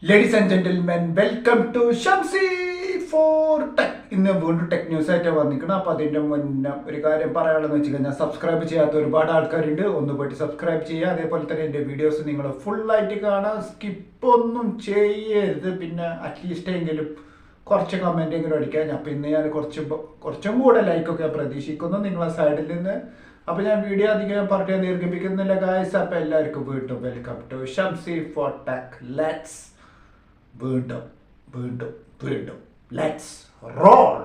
Ladies and gentlemen welcome to Shamsi for tech. ഇന്ന് വീണ്ടും tech news ആയിട്ട് വന്നിരിക്കണം. അപ്പോൾ അതിൻ്റെ മുന്നേ ഒരു കാര്യം പറയാനുള്ളതെന്ന് വെച്ച് കഴിഞ്ഞാൽ സബ്സ്ക്രൈബ് ചെയ്യാത്ത ഒരുപാട് ആൾക്കാരുണ്ട്. ഒന്ന് പോയിട്ട് സബ്സ്ക്രൈബ് ചെയ്യുക. അതേപോലെ തന്നെ എൻ്റെ വീഡിയോസ് നിങ്ങൾ ഫുള്ളായിട്ട് കാണാൻ സ്കിപ്പൊന്നും ചെയ്യരുത്. പിന്നെ അറ്റ്ലീസ്റ്റ് എങ്കിലും കുറച്ച് കമൻ്റ് എങ്കിലും അടിക്കാം. അപ്പോൾ ഇന്ന് ഞാൻ കുറച്ചും കൂടെ ലൈക്കൊക്കെ പ്രതീക്ഷിക്കുന്നു നിങ്ങളെ സൈഡിൽ നിന്ന്. അപ്പോൾ ഞാൻ വീഡിയോ അധികം പറഞ്ഞ് ദീർഘിപ്പിക്കുന്നില്ല ഗായ്സ്. അപ്പോൾ എല്ലാവർക്കും വീണ്ടും welcome to Shamsi for tech. Let's വീണ്ടും വീണ്ടും വീണ്ടും ലെറ്റ്സ് റോൾ.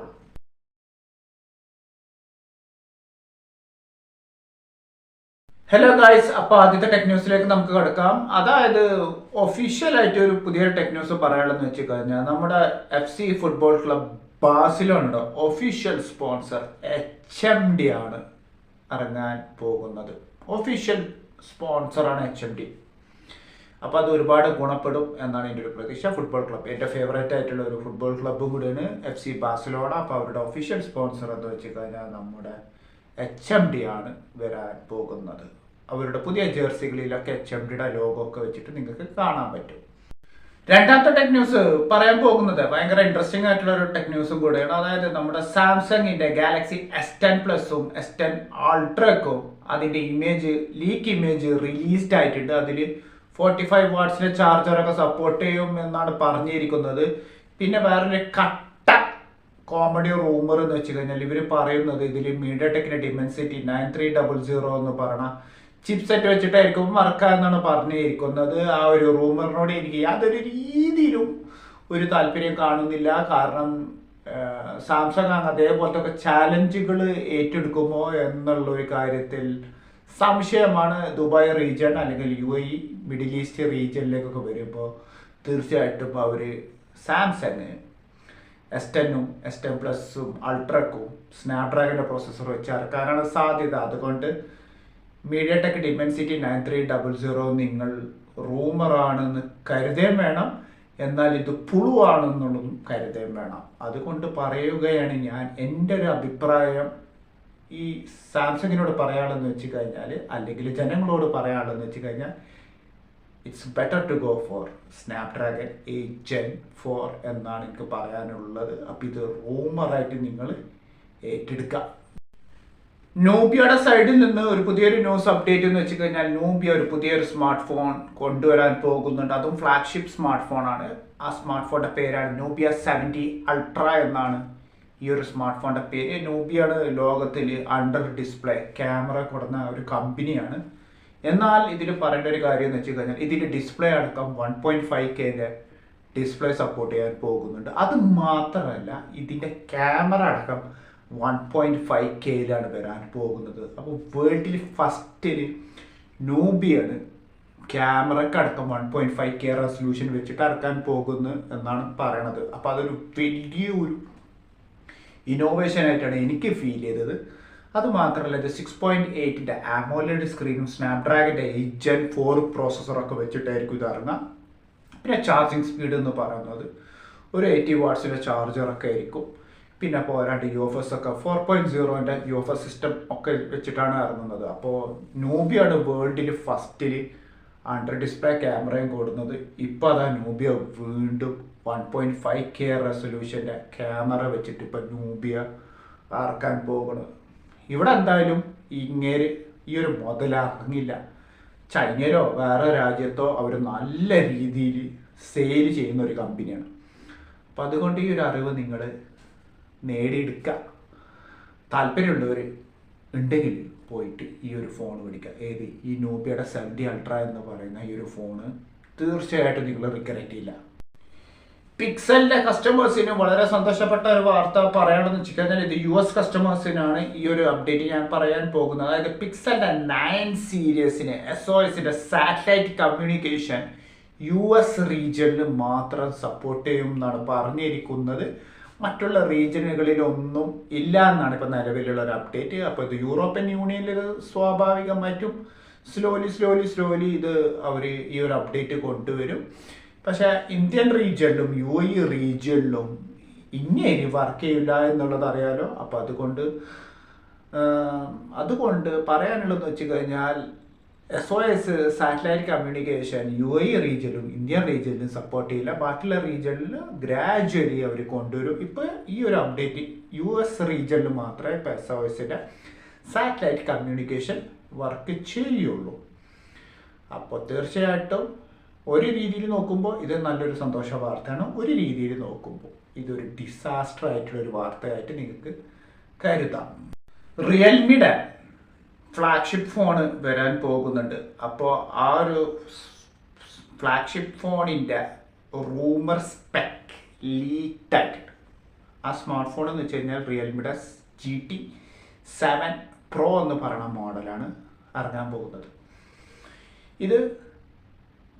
ഹലോ ഗായ്സ്, അപ്പോൾ ആദ്യത്തെ ടെക് ന്യൂസിലേക്ക് നമുക്ക് കിടക്കാം. അതായത് ഒഫീഷ്യലായിട്ട് ഒരു പുതിയൊരു ടെക് ന്യൂസ് പറയാനുള്ളതെന്ന് വെച്ച് കഴിഞ്ഞാൽ നമ്മുടെ FC ഫുട്ബോൾ ക്ലബ് ബാഴ്സലോണയുടെ ഒഫീഷ്യൽ സ്പോൺസർ HMD ആണ് ഇറങ്ങാൻ പോകുന്നത്. ഒഫീഷ്യൽ സ്പോൺസറാണ് HMD. അപ്പോൾ അത് ഒരുപാട് ഗുണപ്പെടും എന്നാണ് എൻ്റെ ഒരു പ്രതീക്ഷ. ഫുട്ബോൾ ക്ലബ്ബ് എൻ്റെ ഫേവറേറ്റ് ആയിട്ടുള്ള ഒരു ഫുട്ബോൾ ക്ലബ്ബും കൂടിയാണ് FC ബാഴ്സലോണ. അപ്പോൾ അവരുടെ ഒഫീഷ്യൽ സ്പോൺസർ എന്ന് വെച്ച് കഴിഞ്ഞാൽ നമ്മുടെ HMD ആണ് വരാൻ പോകുന്നത്. അവരുടെ പുതിയ ജേഴ്സികളിലൊക്കെ HMDയുടെ ലോഗോ ഒക്കെ വെച്ചിട്ട് നിങ്ങൾക്ക് കാണാൻ പറ്റും. രണ്ടാമത്തെ ടെക് ന്യൂസ് പറയാൻ പോകുന്നത് ഭയങ്കര ഇൻട്രസ്റ്റിംഗ് ആയിട്ടുള്ള ഒരു ടെക് ന്യൂസും കൂടെയാണ്. അതായത് നമ്മുടെ സാംസങ്ങിന്റെ ഗാലക്സി S10 പ്ലസും S10 അൾട്രക്കും അതിന്റെ ലീക്ക് ഇമേജ് റിലീസ്ഡ് ആയിട്ടുണ്ട്. അതിൽ 45 വാട്ട്സിന്റെ ചാർജറൊക്കെ സപ്പോർട്ട് ചെയ്യും എന്നാണ് പറഞ്ഞിരിക്കുന്നത്. പിന്നെ വേറൊരു കട്ട കോമഡി റൂമർ എന്ന് വെച്ച് കഴിഞ്ഞാൽ ഇവർ പറയുന്നത് ഇതിൽ മീഡിയടെക്കിന്റെ ഡിമെൻസിറ്റി 9300 എന്ന് പറഞ്ഞ ചിപ്സെറ്റ് വെച്ചിട്ടായിരിക്കും വർക്ക് എന്നാണ് പറഞ്ഞിരിക്കുന്നത്. ആ ഒരു റൂമറിനോട് എനിക്ക് യാതൊരു രീതിയിലും ഒരു താല്പര്യം കാണുന്നില്ല. കാരണം സാംസങ് ആണ് അതേപോലത്തെ ചാലഞ്ചുകൾ ഏറ്റെടുക്കുമോ എന്നുള്ള ഒരു കാര്യത്തിൽ സംശയമാണ്. ദുബായ് റീജിയൺ അല്ലെങ്കിൽ UAE മിഡിൽ ഈസ്റ്റ് റീജിയനിലേക്കൊക്കെ വരുമ്പോൾ തീർച്ചയായിട്ടും അവർ സാംസങ് S10ഉം S10 പ്ലസും അൾട്രക്കും സ്നാപ്ഡ്രാഗന്റെ പ്രോസസ്സർ വെച്ച് ഇറക്കാനാണ് സാധ്യത. അതുകൊണ്ട് മീഡിയടെക് ഡിമെൻസിറ്റി 9300 നിങ്ങൾ റൂമറാണെന്ന് കരുതേം വേണം, എന്നാൽ ഇത് പുളുവാണെന്നുള്ളതും കരുതേം വേണം. അതുകൊണ്ട് പറയുകയാണ് ഞാൻ എൻ്റെ ഒരു അഭിപ്രായം ഈ സാംസങ്ങിനോട് പറയാനുള്ളതെന്ന് വെച്ച് കഴിഞ്ഞാൽ, അല്ലെങ്കിൽ ജനങ്ങളോട് പറയാനുള്ളതെന്ന് വെച്ച് കഴിഞ്ഞാൽ, it's better to go for Snapdragon 8 Gen 4 എന്നാണ് എനിക്ക് പറയാനുള്ളത്. അപ്പം ഇത് റൂമറായിട്ട് നിങ്ങൾ ഏറ്റെടുക്കുക. നൂബിയയുടെ സൈഡിൽ നിന്ന് ഒരു പുതിയൊരു ന്യൂസ് അപ്ഡേറ്റ് എന്ന് വെച്ച് കഴിഞ്ഞാൽ, നൂബിയ ഒരു പുതിയൊരു സ്മാർട്ട് ഫോൺ കൊണ്ടുവരാൻ പോകുന്നുണ്ട്. അതും ഫ്ലാഗ്ഷിപ്പ് സ്മാർട്ട് ഫോണാണ്. ആ സ്മാർട്ട് ഫോണിൻ്റെ പേരാണ് നൂബിയ 70 അൾട്ര എന്നാണ് ഈ ഒരു സ്മാർട്ട് ഫോണിൻ്റെ പേര്. നൂബിയാണ് ലോകത്തിൽ അണ്ടർ ഡിസ്പ്ലേ ക്യാമറ കൊടുക്കുന്ന ഒരു കമ്പനിയാണ്. എന്നാൽ ഇതിൽ പറയേണ്ട ഒരു കാര്യം എന്ന് വെച്ച് കഴിഞ്ഞാൽ, ഇതിൻ്റെ ഡിസ്പ്ലേ അടക്കം 1.5K ഡിസ്പ്ലേ സപ്പോർട്ട് ചെയ്യാൻ പോകുന്നുണ്ട്. അത് മാത്രമല്ല ഇതിൻ്റെ ക്യാമറ അടക്കം 1.5K വരാൻ പോകുന്നത്. അപ്പോൾ വേൾഡിൽ ഫസ്റ്റിൽ നൂബിയാണ് ക്യാമറക്കടക്കം 1.5K റെസൊല്യൂഷൻ വെച്ചിട്ട് ഇറക്കാൻ പോകുന്നു എന്നാണ് പറയണത്. അപ്പോൾ അതൊരു വലിയൊരു ഇന്നോവേഷൻ ആയിട്ടാണ് എനിക്ക് ഫീൽ ചെയ്തത്. അതുമാത്രമല്ല ഇത് 6.8 AMOLED സ്ക്രീനും സ്നാപ്ഡ്രാഗന്റെ 8 Gen 4 പ്രോസസ്സറൊക്കെ വെച്ചിട്ടായിരിക്കും ഇത് ഇറങ്ങുക. പിന്നെ ചാർജിങ് സ്പീഡ് എന്ന് പറയുന്നത് ഒരു 80 വാട്ട്സിൻ്റെ ചാർജറൊക്കെ ആയിരിക്കും. പിന്നെ പോരാണ്ട് UFS ഒക്കെ 4.0ൻ്റെ UFS സിസ്റ്റം ഒക്കെ വെച്ചിട്ടാണ് ഇറങ്ങുന്നത്. അപ്പോൾ നൂബിയാണ് വേൾഡിൽ ഫസ്റ്റിൽ അണ്ടർ ഡിസ്പ്ലേ ക്യാമറയും കൊടുക്കുന്നത്. ഇപ്പോൾ അതാ നൂബിയ വീണ്ടും 1.5K റെസൊല്യൂഷൻ്റെ ക്യാമറ വെച്ചിട്ട് ഇപ്പം നൂബിയ ഇറക്കാൻ പോകുന്നത്. ഇവിടെ എന്തായാലും ഈ ഒരു മുതൽ ഇറങ്ങില്ല. ചൈനയിലോ വേറെ രാജ്യത്തോ അവർ നല്ല രീതിയിൽ സെയിൽ ചെയ്യുന്ന ഒരു കമ്പനിയാണ്. അപ്പം അതുകൊണ്ട് ഈ ഒരു അറിവ് നിങ്ങൾ നേടിയെടുക്കുക. താല്പര്യമുള്ളവർ ഉണ്ടെങ്കിൽ പോയിട്ട് ഈ ഒരു ഫോൺ മേടിക്കുക. ഈ നൂബിയയുടെ 70 അൾട്ര എന്ന് പറയുന്ന ഈ ഒരു ഫോണ് തീർച്ചയായിട്ടും നിങ്ങൾ റിഗ്രറ്റ് ചെയ്യില്ല. പിക്സലിന്റെ കസ്റ്റമേഴ്സിന് വളരെ സന്തോഷപ്പെട്ട ഒരു വാർത്ത പറയാണെന്ന് വെച്ച് കഴിഞ്ഞാൽ, ഇത് US കസ്റ്റമേഴ്സിനാണ് ഈ ഒരു അപ്ഡേറ്റ് ഞാൻ പറയാൻ പോകുന്നത്. അതായത് പിക്സലിന്റെ 9 സീരീസിന് SOSന്റെ സാറ്റലൈറ്റ് കമ്മ്യൂണിക്കേഷൻ US റീജിയനിൽ മാത്രം സപ്പോർട്ട് ചെയ്യും എന്നാണ് പറഞ്ഞിരിക്കുന്നത്. മറ്റുള്ള റീജിയനുകളിലൊന്നും ഇല്ല എന്നാണ് ഇപ്പോൾ നിലവിലുള്ള ഒരു അപ്ഡേറ്റ്. അപ്പോൾ ഇത് യൂറോപ്യൻ യൂണിയനിൽ സ്വാഭാവികമായിട്ടും സ്ലോലി ഇത് അവർ ഈ ഒരു അപ്ഡേറ്റ് കൊണ്ടുവരും. പക്ഷേ ഇന്ത്യൻ റീജിയനിലും UAE റീജിയനിലും ഇനി വർക്ക് ചെയ്യില്ല എന്നുള്ളത് അറിയാലോ. അപ്പോൾ അതുകൊണ്ട് പറയാനുള്ളതെന്ന് വെച്ച് കഴിഞ്ഞാൽ, SOS സാറ്റലൈറ്റ് കമ്മ്യൂണിക്കേഷൻ UAE റീജിയനിലും ഇന്ത്യൻ റീജിയനിലും സപ്പോർട്ട് ചെയ്യില്ല. ബാക്കിയുള്ള റീജിയനിൽ ഗ്രാജ്വലി അവർ കൊണ്ടുവരും. ഇപ്പോൾ ഈ ഒരു അപ്ഡേറ്റ് US റീജിയനിൽ മാത്രമേ ഇപ്പോൾ SOSൻ്റെ സാറ്റലൈറ്റ് കമ്മ്യൂണിക്കേഷൻ വർക്ക് ചെയ്യുള്ളൂ. അപ്പോൾ തീർച്ചയായിട്ടും ഒരു രീതിയിൽ നോക്കുമ്പോൾ ഇത് നല്ലൊരു സന്തോഷ വാർത്തയാണ്, ഒരു രീതിയിൽ നോക്കുമ്പോൾ ഇതൊരു ഡിസാസ്റ്റർ ആയിട്ടുള്ളൊരു വാർത്തയായിട്ട് നിങ്ങൾക്ക് കരുതാം. റിയൽമിയുടെ ഫ്ലാഗ്ഷിപ്പ് ഫോണ് വരാൻ പോകുന്നുണ്ട്. അപ്പോൾ ആ ഒരു ഫ്ലാഗ്ഷിപ്പ് ഫോണിൻ്റെ റൂമർ സ്പെക്ക് ലീക്കായിട്ടുണ്ട്. ആ സ്മാർട്ട് ഫോൺ എന്ന് വെച്ച് കഴിഞ്ഞാൽ റിയൽമിയുടെ GT7 Pro എന്ന് പറയുന്ന മോഡലാണ് ഇറങ്ങാൻ പോകുന്നത്. ഇത്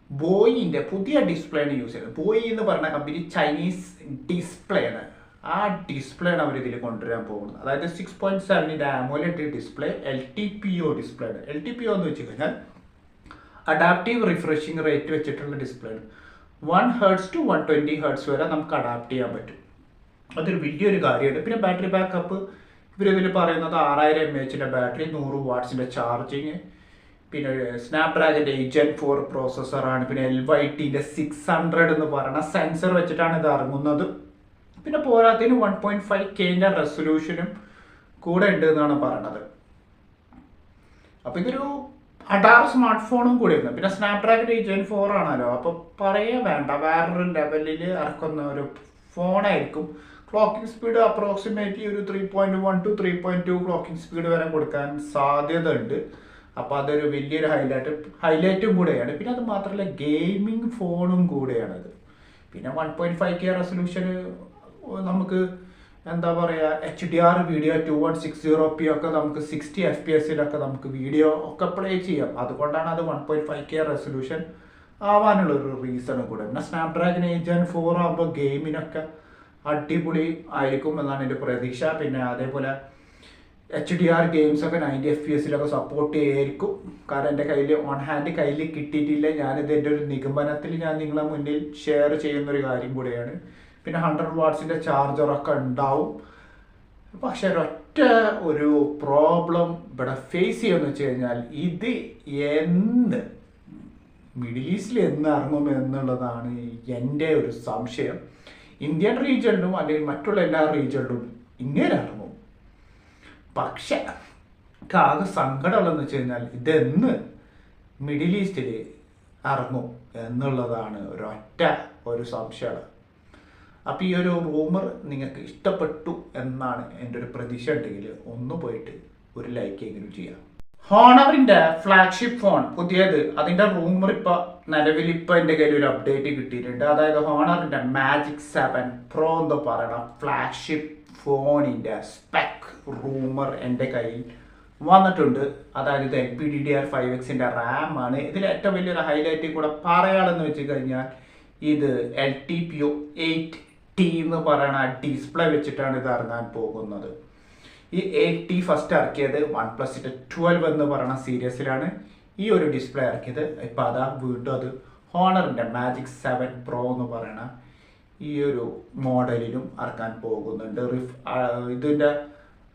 ബോയിൻ്റെ പുതിയ ഡിസ്പ്ലേയാണ് യൂസ് ചെയ്യുന്നത്. ബോയി എന്ന് പറയുന്ന കമ്പനി ചൈനീസ് ഡിസ്പ്ലേ ആണ്. ആ ഡിസ്പ്ലേ ആണ് അവർ ഇതിൽ കൊണ്ടുവരാൻ പോകുന്നത്. അതായത് 6.7 AMOLED ഡിസ്പ്ലേ, LTPO ഡിസ്പ്ലേ ആണ്. LTPO എന്ന് വെച്ച് കഴിഞ്ഞാൽ അഡാപ്റ്റീവ് റിഫ്രഷിംഗ് റേറ്റ് വെച്ചിട്ടുള്ള ഡിസ്പ്ലേ ആണ്. 1 Hz to 120 Hz വരെ നമുക്ക് അഡാപ്റ്റ് ചെയ്യാൻ പറ്റും. അതൊരു വലിയൊരു കാര്യമാണ്. പിന്നെ ബാറ്ററി ബാക്കപ്പ് ഇവരിതിൽ പറയുന്നത് 6000 mAh ബാറ്ററി, 100 വാട്ട്സിൻ്റെ ചാർജിങ്, പിന്നെ സ്നാപ്ഡ്രാഗൻ്റെ Gen 4 പ്രോസസ്സറാണ്. പിന്നെ LYTൻ്റെ 600 എന്ന് പറയുന്ന സെൻസർ വെച്ചിട്ടാണ് ഇത് ഇറങ്ങുന്നത്. പിന്നെ പോരാത്തതിന് 1.5K റെസൊല്യൂഷനും കൂടെ ഉണ്ട് എന്നാണ് പറയണത്. അപ്പോൾ ഇതൊരു അഡാർ സ്മാർട്ട് ഫോണും കൂടി ഉണ്ട്. പിന്നെ സ്നാപ്ഡ്രാഗൺ Gen 4 ആണല്ലോ, അപ്പോൾ പറയാൻ വേണ്ട, വേറൊരു ലെവലിൽ ഇറക്കുന്ന ഒരു ഫോണായിരിക്കും. ക്ലോക്കിംഗ് സ്പീഡ് അപ്രോക്സിമേറ്റ്ലി ഒരു 3.1 to 3.2 ക്ലോക്കിംഗ് സ്പീഡ് വരെ കൊടുക്കാൻ സാധ്യത ഉണ്ട്. അപ്പോൾ അതൊരു വലിയൊരു ഹൈലൈറ്റും കൂടെയാണ്. പിന്നെ അത് മാത്രമല്ല ഗെയിമിംഗ് ഫോണും കൂടെയാണത്. പിന്നെ 1.5K റെസൊല്യൂഷന് നമുക്ക് എന്താ പറയുക, HDR വീഡിയോ 2160p ഒക്കെ നമുക്ക് 60 FPS നമുക്ക് വീഡിയോ ഒക്കെ പ്ലേ ചെയ്യാം. അതുകൊണ്ടാണ് അത് 1.5K റെസൊല്യൂഷൻ ആവാനുള്ളൊരു റീസണും കൂടെ. പിന്നെ സ്നാപ്ഡ്രാഗൺ Gen 4 ആകുമ്പോൾ ഗെയിമിനൊക്കെ അടിപൊളി ആയിരിക്കും എന്നാണ് എൻ്റെ പ്രതീക്ഷ. പിന്നെ അതേപോലെ HDR ഗെയിംസ് ഒക്കെ 90 FPS സപ്പോർട്ട് ചെയ്യായിരിക്കും. കാരണം എൻ്റെ കയ്യിൽ ഓൺ ഹാൻഡ് കിട്ടിയിട്ടില്ല. ഞാനിത് എൻ്റെ ഒരു നിഗമനത്തിൽ ഞാൻ നിങ്ങളെ മുന്നിൽ ഷെയർ ചെയ്യുന്നൊരു കാര്യം കൂടെയാണ്. പിന്നെ 100 വാട്ട്സിൻ്റെ ചാർജറൊക്കെ ഉണ്ടാവും. പക്ഷെ ഒരു പ്രോബ്ലം ഇവിടെ ഫേസ് ചെയ്യുമെന്ന് വെച്ച് കഴിഞ്ഞാൽ ഇത് മിഡിൽ ഈസ്റ്റിൽ എന്ന് ഇറങ്ങും എന്നുള്ളതാണ് എൻ്റെ ഒരു സംശയം. ഇന്ത്യൻ റീജിയനിലും അല്ലെങ്കിൽ മറ്റുള്ള എല്ലാ റീജിയനിലും ഇങ്ങനെ ഇറങ്ങും. പക്ഷെ ആകെ സങ്കടമുള്ളതെന്ന് വെച്ച് കഴിഞ്ഞാൽ ഇതെന്ന് മിഡിൽ ഈസ്റ്റിൽ ഇറങ്ങും എന്നുള്ളതാണ് ഒരു സംശയമാണ്. അപ്പോൾ ഈ ഒരു റൂമർ നിങ്ങൾക്ക് ഇഷ്ടപ്പെട്ടു എന്നാണ് എൻ്റെ ഒരു പ്രതീക്ഷ ഉണ്ടെങ്കിൽ ഒന്ന് പോയിട്ട് ഒരു ലൈക്ക് എങ്കിലും ചെയ്യാം. ഹോണറിൻ്റെ ഫ്ലാഗ്ഷിപ്പ് ഫോൺ പുതിയത്, അതിൻ്റെ റൂമർ നിലവിൽ എൻ്റെ കയ്യിൽ ഒരു അപ്ഡേറ്റ് കിട്ടിയിട്ടുണ്ട്. അതായത് ഹോണറിൻ്റെ Magic 7 Pro എന്ന് പറയുന്ന ഫ്ലാഗ്ഷിപ്പ് ഫോണിൻ്റെ സ്പെക്ക് റൂമർ എൻ്റെ കയ്യിൽ വന്നിട്ടുണ്ട്. അതായത് ഇത് LPDDR5Xൻ്റെ RAM ആണ്. ഇതിൽ ഏറ്റവും വലിയൊരു ഹൈലൈറ്റ് കൂടെ പറയാണെന്ന് വെച്ച് കഴിഞ്ഞാൽ ഇത് LTPO 8T എന്ന് പറയുന്ന ഡിസ്പ്ലേ വെച്ചിട്ടാണ് ഇത് ഇറങ്ങാൻ പോകുന്നത്. ഈ 8T ഫസ്റ്റ് ഇറക്കിയത് OnePlusൻ്റെ 12 എന്ന് പറയുന്ന സീരീസിലാണ് ഈ ഒരു ഡിസ്പ്ലേ ഇറക്കിയത്. ഇപ്പോൾ അതാ വീണ്ടും അത് ഹോണറിൻ്റെ Magic 7 Pro എന്ന് പറയുന്ന ഈ ഒരു മോഡലിലും ഇറക്കാൻ പോകുന്നുണ്ട്. ഇതിൻ്റെ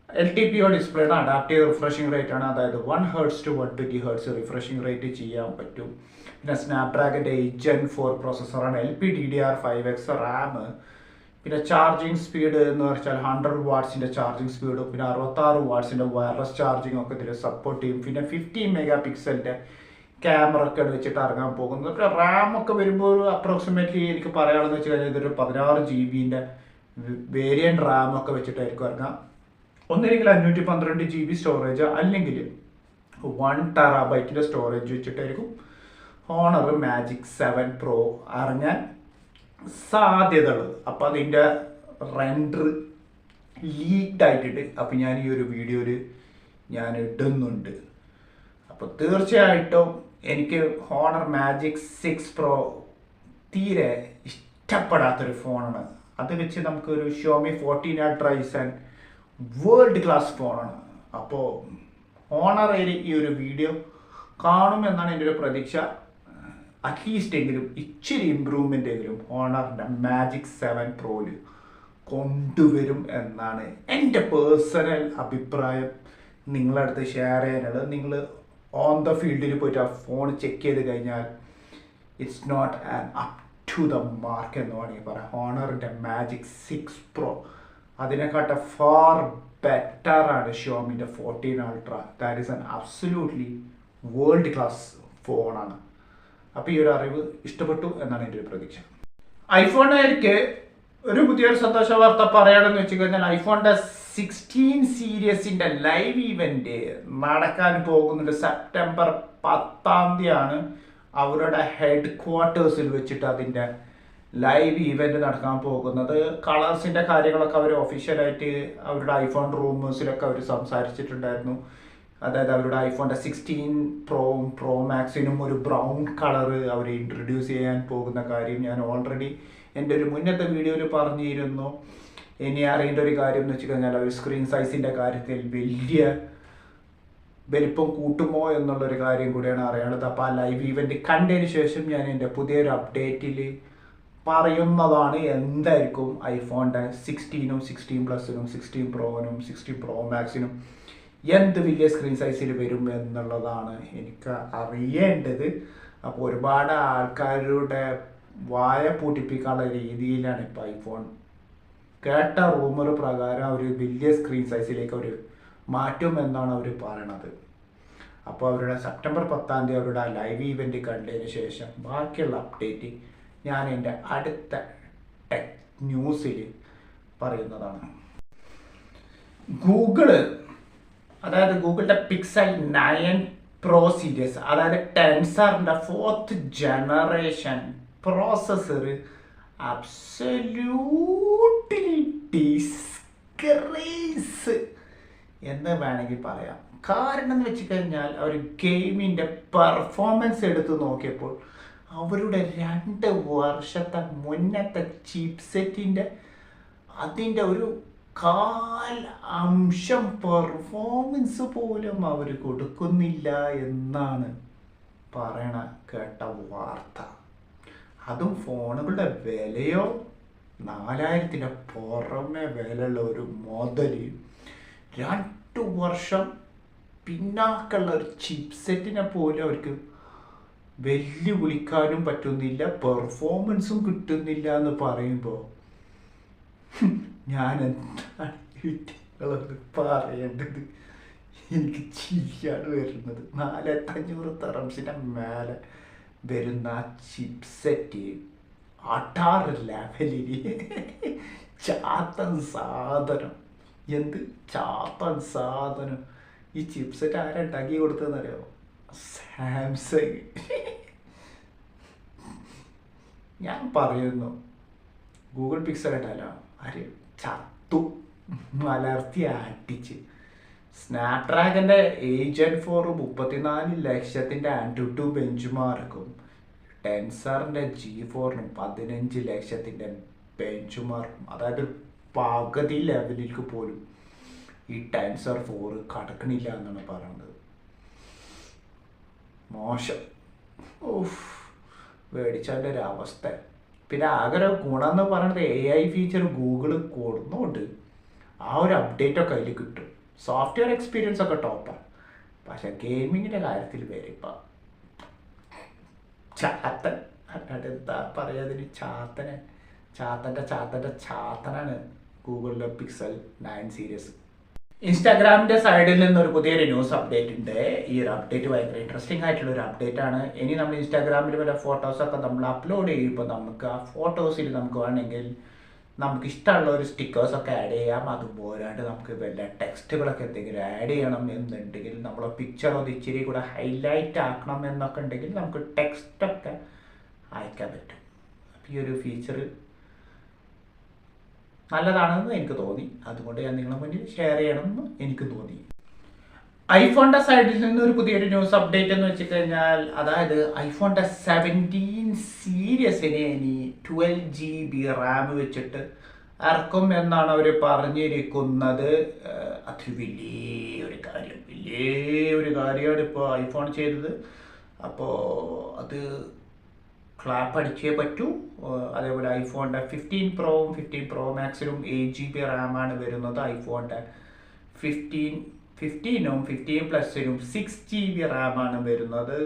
LTPO ഡിസ്പ്ലേയുടെ അഡാപ്റ്റീവ് റിഫ്രഷിംഗ് റേറ്റ് ആണ്. അതായത് 1 Hz to 120 Hz refreshing rate ചെയ്യാൻ പറ്റും. പിന്നെ സ്നാപ്ഡ്രാഗൻ്റെ Gen 4 പ്രോസസ്സറാണ്, LPDDR5X RAM. പിന്നെ ചാർജിങ് സ്പീഡ് എന്ന് വെച്ചാൽ 100 വാട്ട്സിൻ്റെ ചാർജിങ് സ്പീഡും പിന്നെ 66 വാട്ട്സിൻ്റെ വയർലെസ് ചാർജിങ് ഒക്കെ ഇതിൽ സപ്പോർട്ട് ചെയ്യും. പിന്നെ 15 MP ക്യാമറ ഒക്കെ വെച്ചിട്ട് ഇറങ്ങാൻ പോകുന്നത്. പിന്നെ RAM ഒക്കെ വരുമ്പോൾ ഒരു അപ്രോക്സിമേറ്റ്ലി എനിക്ക് പറയാമെന്ന് വെച്ച് കഴിഞ്ഞാൽ ഇതൊരു 16 GB വേരിയൻറ്റ് RAM ഒക്കെ വെച്ചിട്ടായിരിക്കും ഇറങ്ങാം. ഒന്നില്ലെങ്കിൽ 512 GB സ്റ്റോറേജ് അല്ലെങ്കിൽ 1 TB സ്റ്റോറേജ് വെച്ചിട്ടായിരിക്കും ഹോണർ Magic 7 Pro ഇറങ്ങാൻ സാധ്യതയുള്ളത്. അപ്പോൾ അതിൻ്റെ റെൻഡർ ലീക്ഡ് ആയിട്ടുണ്ട്. അപ്പോൾ ഞാൻ ഈ ഒരു വീഡിയോയിൽ ഞാൻ ഇടുന്നുണ്ട്. അപ്പോൾ തീർച്ചയായിട്ടും എനിക്ക് ഹോണർ Magic 6 Pro തീരെ ഇഷ്ടപ്പെടാത്തൊരു ഫോണാണ്. അത് വെച്ച് നമുക്കൊരു Xiaomi 14 Ultra വേൾഡ് ക്ലാസ് ഫോണാണ്. അപ്പോൾ ഹോണർ ഈ ഒരു വീഡിയോ കാണുമെന്നാണ് എൻ്റെ ഒരു പ്രതീക്ഷ. അറ്റ്ലീസ്റ്റ് എങ്കിലും ഇച്ചിരി ഇമ്പ്രൂവ്മെൻ്റ് എങ്കിലും ഹോണറിൻ്റെ Magic 7 Proയിൽ കൊണ്ടുവരും എന്നാണ് എൻ്റെ പേഴ്സണൽ അഭിപ്രായം നിങ്ങളുടെ അടുത്ത് ഷെയർ ചെയ്യാനുള്ളത്. നിങ്ങൾ ഓൺ ദ ഫീൽഡിൽ പോയിട്ട് ആ ഫോൺ ചെക്ക് ചെയ്ത് കഴിഞ്ഞാൽ it's not an up to the mark എന്ന് വേണമെങ്കിൽ പറയാം. ഹോണറിൻ്റെ മാജിക് 6 Pro അതിനെക്കാട്ട് ഫാർ ബെറ്ററാണ് ഷിയോമിൻ്റെ 14 Ultra. That is an absolutely world class ഫോണാണ്. അപ്പോൾ ഈ ഒരു അറിവ് ഇഷ്ടപ്പെട്ടു എന്നാണ് എൻ്റെ ഒരു പ്രതീക്ഷ. ഐഫോണിലേക്ക് ഒരു പുതിയൊരു സന്തോഷ വാർത്ത പറയുകയാണെന്ന് വെച്ച് കഴിഞ്ഞാൽ ഐഫോണിൻ്റെ 16 സീരീസിൻ്റെ ലൈവ് ഇവൻ്റ് നടക്കാൻ പോകുന്നുണ്ട്. സെപ്റ്റംബർ 10 അവരുടെ ഹെഡ് ക്വാർട്ടേഴ്സിൽ വെച്ചിട്ട് അതിൻ്റെ ലൈവ് ഇവൻ്റ് നടക്കാൻ പോകുന്നത്. കളേഴ്സിൻ്റെ കാര്യങ്ങളൊക്കെ അവർ ഒഫീഷ്യലായിട്ട് അവരുടെ ഐഫോൺ റൂമേഴ്സിലൊക്കെ അവർ സംസാരിച്ചിട്ടുണ്ടായിരുന്നു. അതായത് അവരുടെ ഐഫോണിൻ്റെ 16 Pro Maxനും ഒരു ബ്രൗൺ കളറ് അവർ ഇൻട്രൊഡ്യൂസ് ചെയ്യാൻ പോകുന്ന കാര്യം ഞാൻ ഓൾറെഡി എൻ്റെ ഒരു മുന്നത്തെ വീഡിയോയിൽ പറഞ്ഞിരുന്നു. ഇനി അറിയേണ്ട ഒരു കാര്യം എന്ന് വെച്ച് കഴിഞ്ഞാൽ അവർ സ്ക്രീൻ സൈസിൻ്റെ കാര്യത്തിൽ വലിയ വലിപ്പം കൂട്ടുമോ എന്നുള്ളൊരു കാര്യം കൂടിയാണ് അറിയാനുള്ളത്. അപ്പോൾ ആ ലൈവ് ഇവൻ്റ് കണ്ടതിന് ശേഷം ഞാൻ എൻ്റെ പുതിയൊരു അപ്ഡേറ്റിൽ പറയുന്നതാണ് എന്തായിരിക്കും ഐഫോണിൻ്റെ 16ഉം 16 Plusനും 16 Proനും 16 Pro Maxനും എന്ത് വലിയ സ്ക്രീൻ സൈസിൽ വരും എന്നുള്ളതാണ് എനിക്ക് അറിയേണ്ടത്. അപ്പോൾ ഒരുപാട് ആൾക്കാരുടെ വായ പൂട്ടിപ്പിക്കാനുള്ള രീതിയിലാണ് ഇപ്പോൾ ഐഫോൺ കേട്ട റൂമർ പ്രകാരം അവർ വലിയ സ്ക്രീൻ സൈസിലേക്ക് അവർ മാറ്റും എന്നാണ് അവർ പറയണത്. അപ്പോൾ അവരുടെ സെപ്റ്റംബർ 10 അവരുടെ ലൈവ് ഇവൻ്റ് കണ്ടതിന് ശേഷം ബാക്കിയുള്ള അപ്ഡേറ്റ് ഞാൻ എൻ്റെ അടുത്ത ടെക് ന്യൂസിൽ പറയുന്നതാണ്. അതായത് ഗൂഗിളിൻ്റെ Pixel 9 Pro സീരീസ്, അതായത് ടെൻസറിൻ്റെ 4th generation processor absolutely disgrace എന്ന് വേണമെങ്കിൽ പറയാം. കാരണം എന്ന് വെച്ച് കഴിഞ്ഞാൽ അവർ ഗെയിമിൻ്റെ പെർഫോമൻസ് എടുത്ത് നോക്കിയപ്പോൾ അവരുടെ 2 വർഷത്തെ മുന്നത്തെ ചിപ്സെറ്റിൻ്റെ അതിൻ്റെ ഒരു 1/4 പെർഫോമൻസ് പോലും അവർ കൊടുക്കുന്നില്ല എന്നാണ് പറയണ കേട്ട വാർത്ത. അതും ഫോണുകളുടെ വിലയോ 4000-ന്റെ പുറമെ വിലയുള്ള ഒരു മുതൽ 2 വർഷം പിന്നാക്കുള്ള ഒരു ചിപ്സെറ്റിനെ പോലും അവർക്ക് വെല്ലുവിളിക്കാനും പറ്റുന്നില്ല, പെർഫോമൻസും കിട്ടുന്നില്ല എന്ന് പറയുമ്പോൾ ഞാൻ എന്താണ് നിങ്ങളൊന്ന് പറയേണ്ടത്? എനിക്ക് ചിരിയാണ് വരുന്നത്. 4500 ദിർഹംസിൻ്റെ മേലെ വരുന്ന ചിപ്സെറ്റ് 16 ലെവലിൽ ചാത്തൻ സാധനം. എന്ത് ചാത്തൻ സാധനം! ഈ ചിപ്സെറ്റ് ആരാ ഉണ്ടാക്കി കൊടുത്തതെന്നറിയാമോ? സാംസങ്. ഞാൻ പറയുന്നു, ഗൂഗിൾ പിക്സൽ ഇട്ടാലോ ആര് ചത്തു മലർത്തി അടിച്ച്. സ്നാപ്ഡ്രാഗൻ്റെ Gen 4 34 ലക്ഷത്തിൻ്റെ AnTuTu ബെഞ്ച് മാർക്കും ടെൻസറിൻ്റെ G4 15 ലക്ഷത്തിൻ്റെ ബെഞ്ച് മാർക്കും, അതായത് പകുതി ലെവലിലേക്ക് പോലും ഈ ടെൻസർ 4 കടക്കണില്ല എന്നാണ് പറയുന്നത്. മോശം. മേടിച്ചതിൻ്റെ ഒരു അവസ്ഥ. പിന്നെ ആകെ ഒരു ഗുണം എന്ന് പറയുന്നത് AI ഫീച്ചർ ഗൂഗിൾ കൊടുന്നുകൊണ്ട് ആ ഒരു അപ്ഡേറ്റൊക്കെ അതിൽ കിട്ടും. സോഫ്റ്റ്വെയർ എക്സ്പീരിയൻസ് ഒക്കെ ടോപ്പാണ്. പക്ഷെ ഗെയിമിങ്ങിൻ്റെ കാര്യത്തിൽ വരിപ്പോൾ ചാത്തൻ, അല്ലാണ്ട് എന്താ പറയാതിന്, ചാത്തനാണ് ഗൂഗിളിലെ Pixel 9 സീരീസ്. ഇൻസ്റ്റാഗ്രാമിൻ്റെ സൈഡിൽ നിന്നൊരു പുതിയൊരു ന്യൂസ് അപ്ഡേറ്റ് ഉണ്ട്. ഈ ഒരു അപ്ഡേറ്റ് ഭയങ്കര ഇൻട്രസ്റ്റിംഗ് ആയിട്ടുള്ളൊരു അപ്ഡേറ്റ് ആണ്. ഇനി നമ്മൾ ഇൻസ്റ്റാഗ്രാമിൽ വല്ല ഫോട്ടോസൊക്കെ നമ്മൾ അപ്ലോഡ് ചെയ്യുമ്പോൾ നമുക്ക് ആ ഫോട്ടോസിൽ നമുക്ക് വേണമെങ്കിൽ നമുക്ക് ഇഷ്ടമുള്ള ഒരു സ്റ്റിക്കേഴ്സൊക്കെ ആഡ് ചെയ്യാം. അതുപോലാണ്ട് നമുക്ക് വല്ല ടെക്സ്റ്റുകളൊക്കെ എന്തെങ്കിലും ആഡ് ചെയ്യണം എന്നുണ്ടെങ്കിൽ, നമ്മളെ പിക്ചർ ഒന്ന് ഇച്ചിരി കൂടെ ഹൈലൈറ്റ് ആക്കണം എന്നൊക്കെ ഉണ്ടെങ്കിൽ നമുക്ക് ടെക്സ്റ്റൊക്കെ അയക്കാൻ പറ്റും. അപ്പോൾ ഈ ഒരു ഫീച്ചർ നല്ലതാണെന്ന് എനിക്ക് തോന്നി. അതുകൊണ്ട് ഞാൻ നിങ്ങളെ മുന്നിൽ ഷെയർ ചെയ്യണമെന്ന് എനിക്ക് തോന്നി. ഐഫോണിൻ്റെ സൈഡിൽ നിന്നൊരു പുതിയൊരു ന്യൂസ് അപ്ഡേറ്റ് എന്ന് വെച്ച് കഴിഞ്ഞാൽ, അതായത് ഐഫോണിൻ്റെ 17 സീരീസിനെ ഇനി 12 GB റാം വെച്ചിട്ട് ഇറക്കും എന്നാണ് അവർ പറഞ്ഞിരിക്കുന്നത്. അത് വലിയൊരു കാര്യമാണ് ഇപ്പോൾ ഐഫോൺ ചെയ്തത്. അപ്പോൾ അത് ക്ലാപ്പ് അടിച്ചേ പറ്റൂ. അതേപോലെ ഐഫോണിൻ്റെ 15 Proവും 15 Pro Maxനും 8 GB റാമാണ് വരുന്നത്. ഐഫോണിൻ്റെ 15 15+നും 6 GB റാമാണ് വരുന്നത്.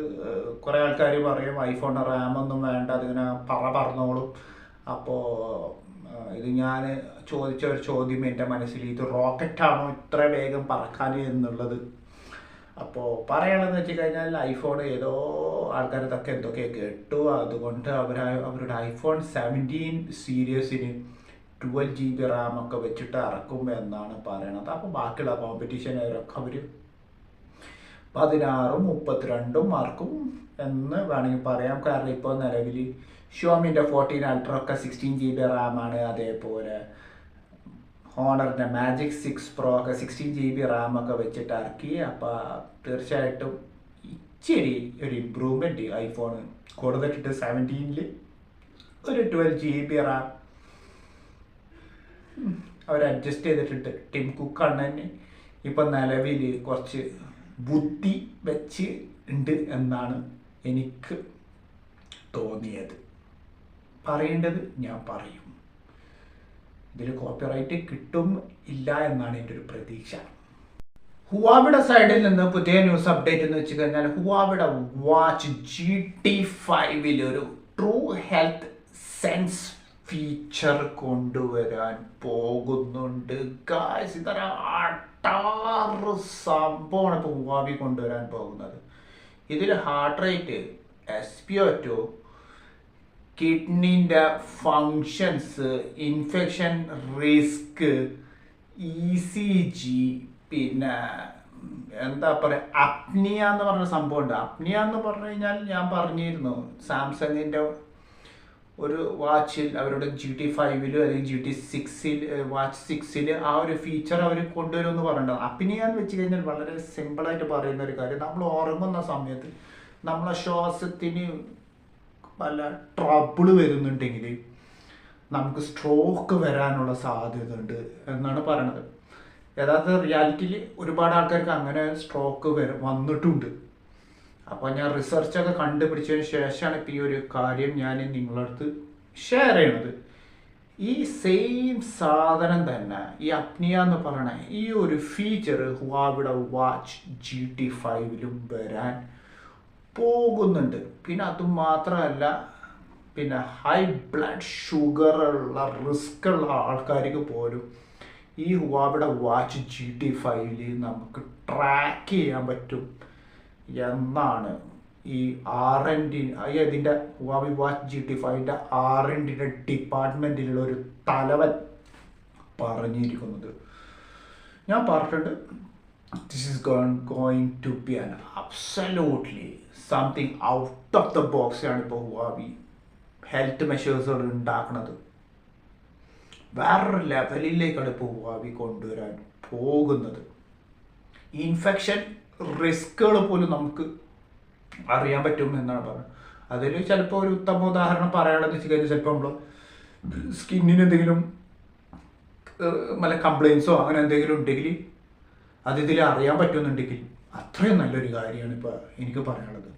കുറേ ആൾക്കാർ പറയും ഐഫോൺ റാമൊന്നും വേണ്ട, അതിങ്ങനെ പറന്നോളും. അപ്പോൾ ഇത് ഞാൻ ചോദിച്ച ഒരു ചോദ്യം എൻ്റെ മനസ്സിൽ, ഇത് റോക്കറ്റാണോ ഇത്ര വേഗം പറക്കാൻ എന്നുള്ളത്. അപ്പോൾ പറയണമെന്ന് വെച്ച് കഴിഞ്ഞാൽ ഐഫോൺ ഏതോ ആൾക്കാർ ഇതൊക്കെ എന്തൊക്കെ കേട്ടു, അതുകൊണ്ട് അവരുടെ ഐഫോൺ 17 സീരീസിന് 12 GB റാമൊക്കെ വെച്ചിട്ട് ഇറക്കും എന്നാണ് പറയണത്. അപ്പോൾ ബാക്കിയുള്ള കോമ്പറ്റീഷനൊക്കെ അവർ 16ഉം 32ഉം ഇറക്കും എന്ന് വേണമെങ്കിൽ പറയാം. കാരണം ഇപ്പോൾ നിലവിൽ ഷോമിൻ്റെ 14 അൾട്ര ഒക്കെ 16 GB റാമാണ്. അതേപോലെ ഹോണറിൻ്റെ മാജിക് 6 Pro ഒക്കെ 16 GB റാമൊക്കെ വെച്ചിട്ട് ഇറക്കി. അപ്പോൾ തീർച്ചയായിട്ടും ഇച്ചിരി ഒരു ഇമ്പ്രൂവ്മെൻറ്റ് ഐഫോൺ കൊടുത്തിട്ട് 17-ൽ ഒരു 12 GB റാം അവർ അഡ്ജസ്റ്റ് ചെയ്തിട്ടുണ്ട്. ടിം കുക്ക് അണ്ണന് ഇപ്പം നിലവിൽ കുറച്ച് ബുദ്ധി വെച്ച് ഉണ്ട് എന്നാണ് എനിക്ക് തോന്നിയത്. പറയേണ്ടത് ഞാൻ പറയും. ഇതിൽ കോപ്പിറൈറ്റ് കിട്ടും ഇല്ല എന്നാണ് എൻ്റെ ഒരു പ്രതീക്ഷ. ഹുവാവിയുടെ സൈഡിൽ നിന്ന് പുതിയ ന്യൂസ് അപ്ഡേറ്റ് എന്ന് വെച്ച് കഴിഞ്ഞാൽ ഹുവാവിയുടെ വാച്ച് GT5 ഒരു ട്രൂ ഹെൽത്ത് സെൻസ് ഫീച്ചർ കൊണ്ടുവരാൻ പോകുന്നുണ്ട്. ഗായ്സ്, ഇതൊരു അട്ടാറ് സംഭവമാണ് ഇപ്പോൾ ഹുവാവി കൊണ്ടുവരാൻ പോകുന്നത്. ഇതിൽ ഹാർട്ട് റേറ്റ്, SpO2, കിഡ്നിൻ്റെ ഫങ്ഷൻസ്, ഇൻഫെക്ഷൻ റിസ്ക്, ECG, പിന്നെ എന്താ പറയുക, അപ്നിയ എന്ന് പറഞ്ഞ സംഭവമുണ്ട്. അപ്നിയ എന്ന് പറഞ്ഞു കഴിഞ്ഞാൽ ഞാൻ പറഞ്ഞിരുന്നു, സാംസങ്ങിൻ്റെ ഒരു വാച്ചിൽ അവരുടെ GT5 അല്ലെങ്കിൽ GT6 വാച്ച് 6 ആ ഒരു ഫീച്ചർ അവർ കൊണ്ടുവരുമെന്ന് പറയേണ്ടത്. അപ്നിയ എന്ന് വെച്ച് കഴിഞ്ഞാൽ വളരെ സിമ്പിളായിട്ട് പറയുന്ന ഒരു കാര്യം, നമ്മൾ ഉറങ്ങുന്ന സമയത്ത് നമ്മളെ ശ്വാസത്തിന് പല ട്രബിൾ വരുന്നുണ്ടെങ്കിൽ നമുക്ക് സ്ട്രോക്ക് വരാനുള്ള സാധ്യത ഉണ്ട് എന്നാണ് പറയണത്. യഥാർത്ഥ റിയാലിറ്റിയിൽ ഒരുപാട് ആൾക്കാർക്ക് അങ്ങനെ സ്ട്രോക്ക് വന്നിട്ടുണ്ട്. അപ്പോൾ ഞാൻ റിസർച്ചൊക്കെ കണ്ടുപിടിച്ചതിന് ശേഷമാണ് ഇപ്പോൾ ഈ ഒരു കാര്യം ഞാൻ നിങ്ങളടുത്ത് ഷെയർ ചെയ്യണത്. ഈ സെയിം സാധനം തന്നെ, ഈ അപ്നിയ എന്ന് പറയണ ഈ ഒരു ഫീച്ചർ ഹുവാവിയുടെ വാച്ച് GT5 വരാൻ പോകുന്നുണ്ട്. പിന്നെ അതുമാത്രമല്ല, പിന്നെ ഹൈ ബ്ലഡ് ഷുഗറുള്ള റിസ്ക് ഉള്ള ആൾക്കാർക്ക് പോലും ഈ ഹുവാവിയുടെ വാച്ച് GT5 നമുക്ക് ട്രാക്ക് ചെയ്യാൻ പറ്റും എന്നാണ് ഈ R&D ഇതിൻ്റെ ഹുവാവി വാച്ച് GT5 R&D ഡിപ്പാർട്ട്മെൻറ്റിലുള്ള ഒരു തലവൻ പറഞ്ഞിരിക്കുന്നത്. ഞാൻ പറഞ്ഞിട്ടുണ്ട്, this is going to be an absolutely something out of the box ആണ് ഇപ്പോൾ ഹുവാവി ഹെൽത്ത് മെഷേഴ്സുകൾ ഉണ്ടാക്കുന്നത്. വേറൊരു ലെവലിലേക്കാണ് ഇപ്പോൾ ഹുവാവി കൊണ്ടുവരാൻ പോകുന്നത്. ഇൻഫെക്ഷൻ റിസ്കുകൾ പോലും നമുക്ക് അറിയാൻ പറ്റും എന്നാണ് പറഞ്ഞത്. അതിൽ ചിലപ്പോൾ ഒരു ഉത്തമ ഉദാഹരണം പറയാനുള്ളത് വെച്ച് കഴിഞ്ഞാൽ, ചിലപ്പോൾ നമ്മൾ സ്കിന്നിന് എന്തെങ്കിലും നല്ല കംപ്ലയിൻസോ അങ്ങനെ എന്തെങ്കിലും ഉണ്ടെങ്കിൽ അതിൽ അറിയാൻ പറ്റുമെന്നുണ്ടെങ്കിൽ അത്രയും നല്ലൊരു കാര്യമാണ് ഇപ്പോൾ എനിക്ക് പറയാനുള്ളത്.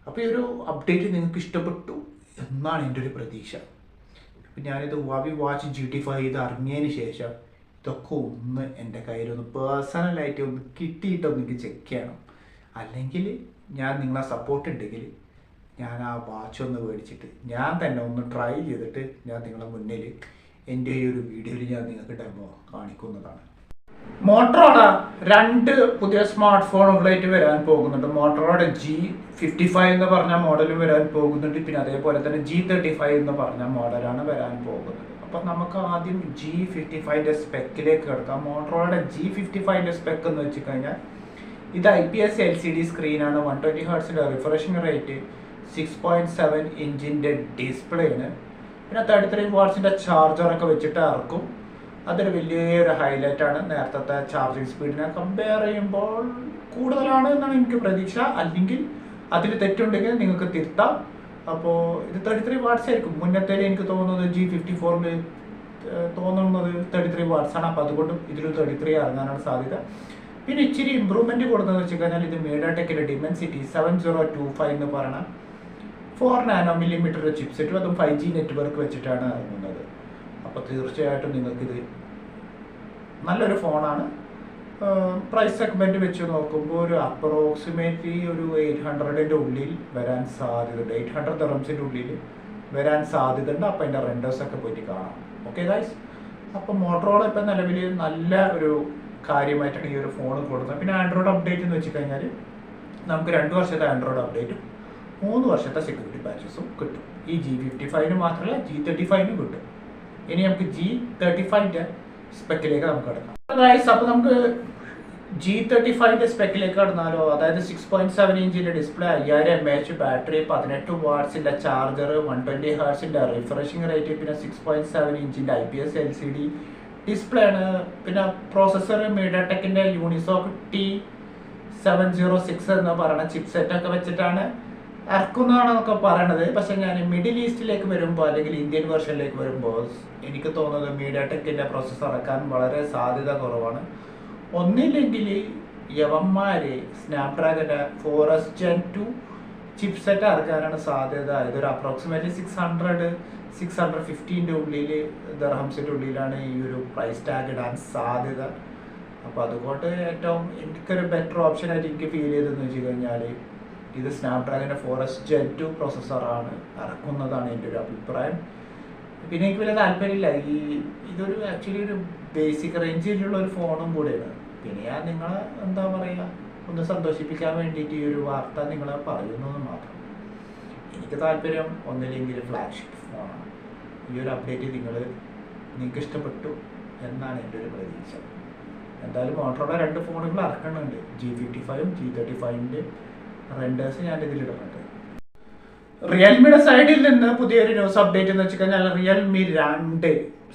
അപ്പോൾ ഈ ഒരു അപ്ഡേറ്റ് നിങ്ങൾക്ക് ഇഷ്ടപ്പെട്ടു എന്നാണ് എൻ്റെ ഒരു പ്രതീക്ഷ. അപ്പം ഞാനിത് ഹുവാവി വാച്ച് GT5 ഇറങ്ങിയതിന് ശേഷം ഇതൊക്കെ ഒന്ന് എൻ്റെ കയ്യിലൊന്ന് പേഴ്സണലായിട്ട് ഒന്ന് കിട്ടിയിട്ടൊന്ന് എനിക്ക് ചെക്ക് ചെയ്യണം. അല്ലെങ്കിൽ ഞാൻ നിങ്ങളെ സപ്പോർട്ട് ഉണ്ടെങ്കിൽ ഞാൻ ആ വാച്ച് ഒന്ന് മേടിച്ചിട്ട് ഞാൻ തന്നെ ഒന്ന് ട്രൈ ചെയ്തിട്ട് ഞാൻ നിങ്ങളെ മുന്നിൽ എൻ്റെ ഈ ഒരു വീഡിയോയിൽ ഞാൻ നിങ്ങൾക്ക് ഡെമോ കാണിക്കുന്നതാണ്. മോട്ടറോള 2 പുതിയ സ്മാർട്ട് ഫോണുകളായിട്ട് വരാൻ പോകുന്നുണ്ട്. മോട്ടറോള G55 എന്ന് പറഞ്ഞ മോഡലും വരാൻ പോകുന്നുണ്ട്. പിന്നെ അതേപോലെ തന്നെ G35 എന്ന് പറഞ്ഞ മോഡലാണ് വരാൻ പോകുന്നത്. അപ്പം നമുക്ക് ആദ്യം G55 സ്പെക്കിലേക്ക് കിടക്കാം. മോട്ടറോളയുടെ G55 സ്പെക്ക് എന്ന് വെച്ച് കഴിഞ്ഞാൽ ഇത് IPS LCD സ്ക്രീനാണ്, 120 Hz refreshing rate, 6.7 ഇഞ്ചിൻ്റെ ഡിസ്പ്ലേ ആണ്. പിന്നെ 33 വാട്ട്സിൻ്റെ ചാർജറൊക്കെ വെച്ചിട്ട് ഇറക്കും. അതൊരു വലിയൊരു ഹൈലൈറ്റാണ്. നേരത്തെ ചാർജിങ് സ്പീഡിനെ കമ്പയർ ചെയ്യുമ്പോൾ കൂടുതലാണ് എന്നാണ് എനിക്ക് പ്രതീക്ഷ. അല്ലെങ്കിൽ അതിൽ തെറ്റുണ്ടെങ്കിൽ നിങ്ങൾക്ക് തിരുത്താം. അപ്പോൾ ഇത് 33 വാട്ട്സ് ആയിരിക്കും. മുന്നത്തെ എനിക്ക് തോന്നുന്നത് G54 തോന്നുന്നത് 33 വാട്ട്സാണ്. അപ്പോൾ അതുകൊണ്ടും ഇതിൽ 33 ഇറങ്ങാനാണ് സാധ്യത. പിന്നെ ഇച്ചിരി ഇമ്പ്രൂവ്മെൻറ്റ് കൊടുക്കുന്നത് വെച്ച് കഴിഞ്ഞാൽ ഇത് മീഡിയാടെക്കിൻ്റെ ഡിമെൻസിറ്റി 7025 എന്ന് പറയുന്ന 4 nm ചിപ്സെറ്റും അതും 5G നെറ്റ്വർക്ക് വെച്ചിട്ടാണ് ഇറങ്ങുന്നത്. അപ്പോൾ തീർച്ചയായിട്ടും നിങ്ങൾക്കിത് നല്ലൊരു ഫോണാണ്. പ്രൈസ് സെഗ്മെൻറ്റ് വെച്ച് നോക്കുമ്പോൾ ഒരു അപ്രോക്സിമേറ്റ്ലി ഒരു 800-ൻ്റെ ഉള്ളിൽ വരാൻ സാധ്യതയുണ്ട്. 800 ദിർഹംസിൻ്റെ ഉള്ളിൽ വരാൻ സാധ്യതയുണ്ട്. അപ്പോൾ അതിൻ്റെ റെൻഡേഴ്സൊക്കെ പോയിട്ട് കാണാം. ഓക്കെ ഗൈസ്, അപ്പോൾ മോട്ടറോള ഇപ്പം നിലവിൽ നല്ല ഒരു കാര്യമായിട്ടാണ് ഈ ഒരു ഫോൺ കൊടുക്കുന്നത്. പിന്നെ ആൻഡ്രോയിഡ് അപ്ഡേറ്റ് എന്ന് വെച്ച് കഴിഞ്ഞാൽ നമുക്ക് 2 വർഷത്തെ ആൻഡ്രോയിഡ് അപ്ഡേറ്റും 3 വർഷത്തെ സെക്യൂരിറ്റി പാച്ചസും കിട്ടും. ഈ G55 മാത്രമല്ല G35 കിട്ടും. ഇനി നമുക്ക് G35ൻ്റെ സ്പെക്കിലേക്ക് നമുക്ക് കിടക്കാം ഗൈസ്. അപ്പോൾ നമുക്ക് G35ൻ്റെ സ്പെക്കിലേക്ക് കടന്നാലോ. അതായത് 6.7 ഇഞ്ചിൻ്റെ ഡിസ്പ്ലേ, 5000 mAh ബാറ്ററി, 18 വാട്ട്സിൻ്റെ ചാർജർ, 120 ഹെർട്സിൻ്റെ റിഫ്രഷിംഗ് റേറ്റ്, പിന്നെ 6.7 ഇഞ്ചിൻ്റെ IPS LCD ഡിസ്പ്ലേ ആണ്. പിന്നെ പ്രോസസ്സർ മീഡിയാടെക്കിൻ്റെ യൂണിസോക്ക് T706 എന്ന് പറയുന്ന ചിപ്പ് സെറ്റൊക്കെ വെച്ചിട്ടാണ് ഇറക്കുന്നതാണെന്നൊക്കെ പറയണത്. പക്ഷെ ഞാൻ മിഡിൽ ഈസ്റ്റിലേക്ക് വരുമ്പോൾ അല്ലെങ്കിൽ ഇന്ത്യൻ വെർഷനിലേക്ക് വരുമ്പോൾ എനിക്ക് തോന്നുന്നത് മീഡിയാടെക്കിൻ്റെ പ്രോസസ്സർ ഇറക്കാൻ വളരെ സാധ്യത കുറവാണ്. ഒന്നില്ലെങ്കിൽ യവന്മാർ സ്നാപ്ഡ്രാഗൻ്റെ 4S Gen 2 ചിപ്പ് സെറ്റ് ഇറക്കാനാണ് സാധ്യത. ഇതൊരു അപ്രോക്സിമേറ്റ്ലി 600-650ൻ്റെ ഉള്ളിൽ ദിർഹംസിൻ്റെ ഉള്ളിലാണ് ഈ ഒരു പ്രൈസ് ടാഗ് ഇടാൻ സാധ്യത. അപ്പോൾ അതുകൊണ്ട് ഏറ്റവും എനിക്കൊരു ബെറ്റർ ഓപ്ഷനായിട്ട് എനിക്ക് ഫീൽ ചെയ്തതെന്ന് വെച്ച് കഴിഞ്ഞാൽ ഇത് സ്നാപ്ഡ്രാഗൻ്റെ 4S Gen 2 പ്രോസസ്സറാണ് ഇറക്കുന്നതാണ് എൻ്റെ ഒരു അഭിപ്രായം. പിന്നെ എനിക്ക് വലിയ താല്പര്യമില്ല. ഇതൊരു ആക്ച്വലി ഒരു ബേസിക് റേഞ്ചിലുള്ള ഒരു ഫോണും കൂടെയാണ്. പിന്നെ ഞാൻ നിങ്ങളെ എന്താ പറയുക, ഒന്ന് സന്തോഷിപ്പിക്കാൻ വേണ്ടിയിട്ട് ഈ ഒരു വാർത്ത നിങ്ങളെ പറയുന്നത് മാത്രം. എനിക്ക് താല്പര്യം ഒന്നില്ലെങ്കിൽ ഫ്ലാഗ്ഷിപ്പ് ഫോണാണ്. ഈ ഒരു അപ്ഡേറ്റ് നിങ്ങൾക്ക് ഇഷ്ടപ്പെട്ടു എന്നാണ് എൻ്റെ ഒരു പ്രതീക്ഷ. എന്തായാലും മോട്ടറോള 2 ഫോണുകൾ ഇറക്കുന്നുണ്ട്. G55 G35ൻ്റെ റെൻഡേഴ്സ് ഞാൻ ഇതിലിടുന്നുണ്ട്. റിയൽമിയുടെ സൈഡിൽ നിന്ന് പുതിയൊരു ന്യൂസ് അപ്ഡേറ്റ് എന്ന് വെച്ച് കഴിഞ്ഞാൽ റിയൽമി 2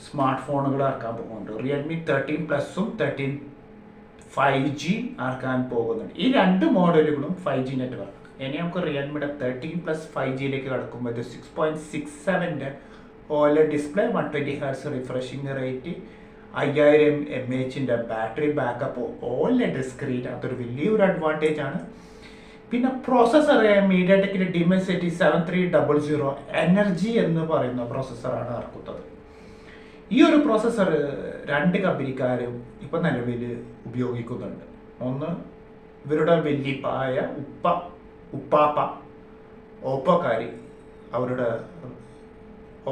സ്മാർട്ട് ഫോണുകൾ ഇറക്കാൻ പോകുന്നുണ്ട്. റിയൽമി 13 പ്ലസും 13 5G ഇറക്കാൻ പോകുന്നുണ്ട്. ഈ 2 മോഡലുകളും 5G നെറ്റ്വർക്ക്. ഇനി നമുക്ക് റിയൽമിയുടെ 13 പ്ലസ് 5Gയിലേക്ക് കടക്കുമ്പോൾ ഇത് 6.67ൻ്റെ OLED display, 120 hertz refreshing rate, 5000 mAhൻ്റെ ബാറ്ററി ബാക്കപ്പ്, OLED സ്ക്രീൻ, അതൊരു വലിയൊരു അഡ്വാൻറ്റേജ് ആണ്. പിന്നെ പ്രോസസ്സർ മീഡിയാടെക്കിൻ്റെ Dimensity 7300 എനർജി എന്ന് പറയുന്ന പ്രോസസ്സറാണ് ഇറക്കുന്നത്. ഈ ഒരു പ്രോസസ്സർ 2 കമ്പനിക്കാരും ഇപ്പം നിലവിൽ ഉപയോഗിക്കുന്നുണ്ട്. ഒന്ന് ഇവരുടെ വലിയപ്പായ ഉപ്പാപ്പ ഓപ്പോക്കാർ അവരുടെ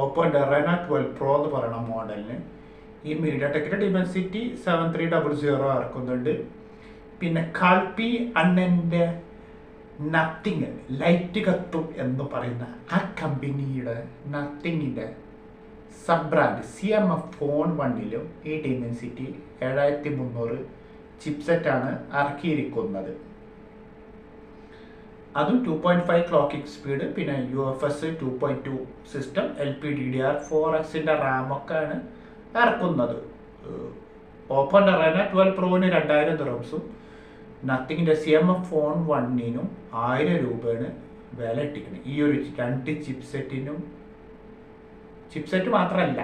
ഓപ്പോൻ്റെ Reno 12 Pro എന്ന് പറയുന്ന മോഡലിന് ഈ മീഡിയാടെക്കിൻ്റെ Dimensity 7300 ഇറക്കുന്നുണ്ട്. പിന്നെ കാൽപി അണ്ണൻ്റെ നത്തിങ് ലൈറ്റ് കത്തും എന്ന് പറയുന്ന ആ കമ്പനിയുടെ നത്തിങ്ങിൻ്റെ സബ് ബ്രാൻഡ് CMF ഫോൺ 1ലും ഈ Dimensity 7300 ചിപ്സെറ്റാണ് ഇറക്കിയിരിക്കുന്നത്. അതും 2.5 ക്ലോക്കിംഗ് സ്പീഡ്, പിന്നെ UFS 2.2 സിസ്റ്റം, LPDDR4Xൻ്റെ റാമൊക്കെയാണ് ഇറക്കുന്നത്. ഓപ്പോൻ്റെ Reno 12 Proന് 2000 ദിർഹംസും നത്തിങ്ങിൻ്റെ CMF ഫോൺ 1നും 1000 രൂപയാണ് വില ഇട്ടിക്കുന്നത്. ഈ ഒരു 2 ചിപ്സെറ്റ് മാത്രമല്ല,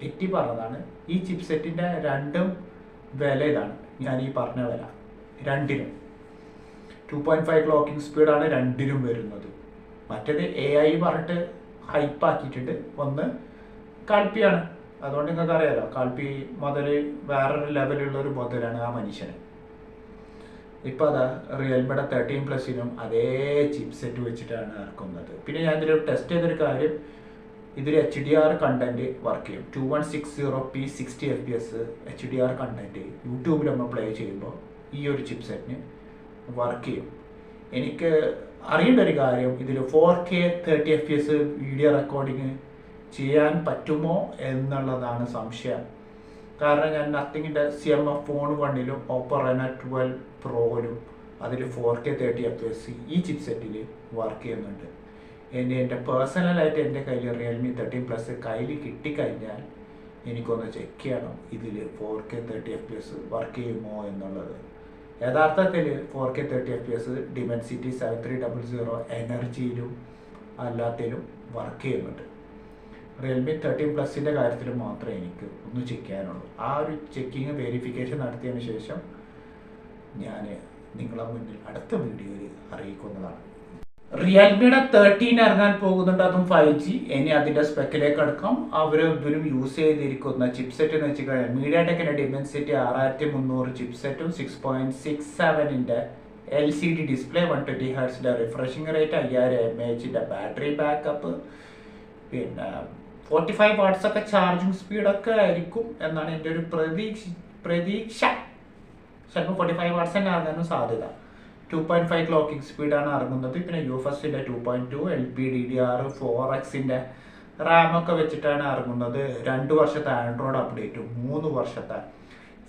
തെറ്റി പറഞ്ഞതാണ്. ഈ ചിപ്സെറ്റിൻ്റെ 2 വില ഇതാണ് ഞാൻ ഈ പറഞ്ഞ വില. 2നും 2.5 ക്ലോക്കിംഗ് സ്പീഡാണ് 2നും വരുന്നത്. മറ്റേത് AI പറഞ്ഞിട്ട് ഹൈപ്പാക്കിയിട്ടുണ്ട്. ഒന്ന് കാൽപ്പിയാണ്. അതുകൊണ്ട് നിങ്ങൾക്ക് അറിയാലോ, കാൽപ്പി മുതൽ വേറൊരു ലെവലുള്ളൊരു മുതലാണ് ആ മനുഷ്യന്. ഇപ്പോൾ അതാ റിയൽമിയുടെ 13 പ്ലസിനും അതേ ചിപ്സെറ്റ് വെച്ചിട്ടാണ് ഇറക്കുന്നത്. പിന്നെ ഞാൻ ഇതിൽ ടെസ്റ്റ് ചെയ്തൊരു കാര്യം, ഇതിൽ HDR കണ്ടൻറ്റ് വർക്ക് ചെയ്യും. 2160p 60 FPS HDR കണ്ടൻറ്റ് യൂട്യൂബിൽ നമ്മൾ പ്ലേ ചെയ്യുമ്പോൾ ഈ ഒരു ചിപ്സെറ്റിന് വർക്ക് ചെയ്യും. എനിക്ക് അറിയേണ്ട ഒരു കാര്യം, ഇതിൽ 4K 30 FPS വീഡിയോ റെക്കോർഡിങ് ചെയ്യാൻ പറ്റുമോ എന്നുള്ളതാണ് സംശയം. കാരണം ഞാൻ നത്തിങ്ങിൻ്റെ CMF ഫോൺ 1ലും ഓപ്പോ Reno 12 Proയിലും അതിൽ 4K 30 FPS ഈ ചിപ്സെറ്റിൽ വർക്ക് ചെയ്യുന്നുണ്ട്. എൻ്റെ പേഴ്സണലായിട്ട് എൻ്റെ കയ്യിൽ റിയൽമി 13 പ്ലസ് കയ്യിൽ കിട്ടിക്കഴിഞ്ഞാൽ എനിക്കൊന്ന് ചെക്ക് ചെയ്യണം ഇതിൽ 4K 30 FPS വർക്ക് ചെയ്യുമോ എന്നുള്ളത്. യഥാർത്ഥത്തിൽ 4K 30 FPS Dimensity 7300 എനർജിയിലും അല്ലാത്തതിലും വർക്ക് ചെയ്യുന്നുണ്ട്. റിയൽമി 13 പ്ലസിൻ്റെ കാര്യത്തിൽ മാത്രമേ എനിക്ക് ഒന്ന് ചെക്ക് ചെയ്യാനുള്ളൂ. ആ ഒരു ചെക്കിങ് വെരിഫിക്കേഷൻ നടത്തിയതിന് ശേഷം ഞാൻ നിങ്ങളെ മുന്നിൽ അടുത്ത വീഡിയോയിൽ അറിയിക്കുന്നതാണ്. റിയൽമിയുടെ 13 ഇറങ്ങാൻ പോകുന്നുണ്ട്, അതും 5G. ഇനി അതിന്റെ സ്പെക്കിലേക്ക് അടുക്കാം. അവർ ഇതിലും യൂസ് ചെയ്തിരിക്കുന്ന ചിപ്സെറ്റ് എന്ന് വെച്ച് കഴിഞ്ഞാൽ മീഡിയാടെക്കിന്റെ ഡിമെൻസിറ്റി 6300 ചിപ്സെറ്റും 6.67 LCD ഡിസ്പ്ലേ, 120 ഹെർട്സിന്റെ refreshing rate, 5000 mAh battery backup, പിന്നെ 45 വാട്ട്സ് ഒക്കെ ചാർജിങ് സ്പീഡൊക്കെ ആയിരിക്കും എന്നാണ് എൻ്റെ ഒരു പ്രതീക്ഷ. ചിലപ്പോൾ 45 വാട്ട്സ് തന്നെ ആകാനും സാധ്യത. 2.5 ക്ലോക്കിംഗ് സ്പീഡാണ് ഇറങ്ങുന്നത്. പിന്നെ UFSന്റെ 2.2 LPDDR4Xന്റെ റാമൊക്കെ വെച്ചിട്ടാണ് ഇറങ്ങുന്നത്. 2 വർഷത്തെ ആൻഡ്രോയിഡ് അപ്ഡേറ്റും 3 വർഷത്തെ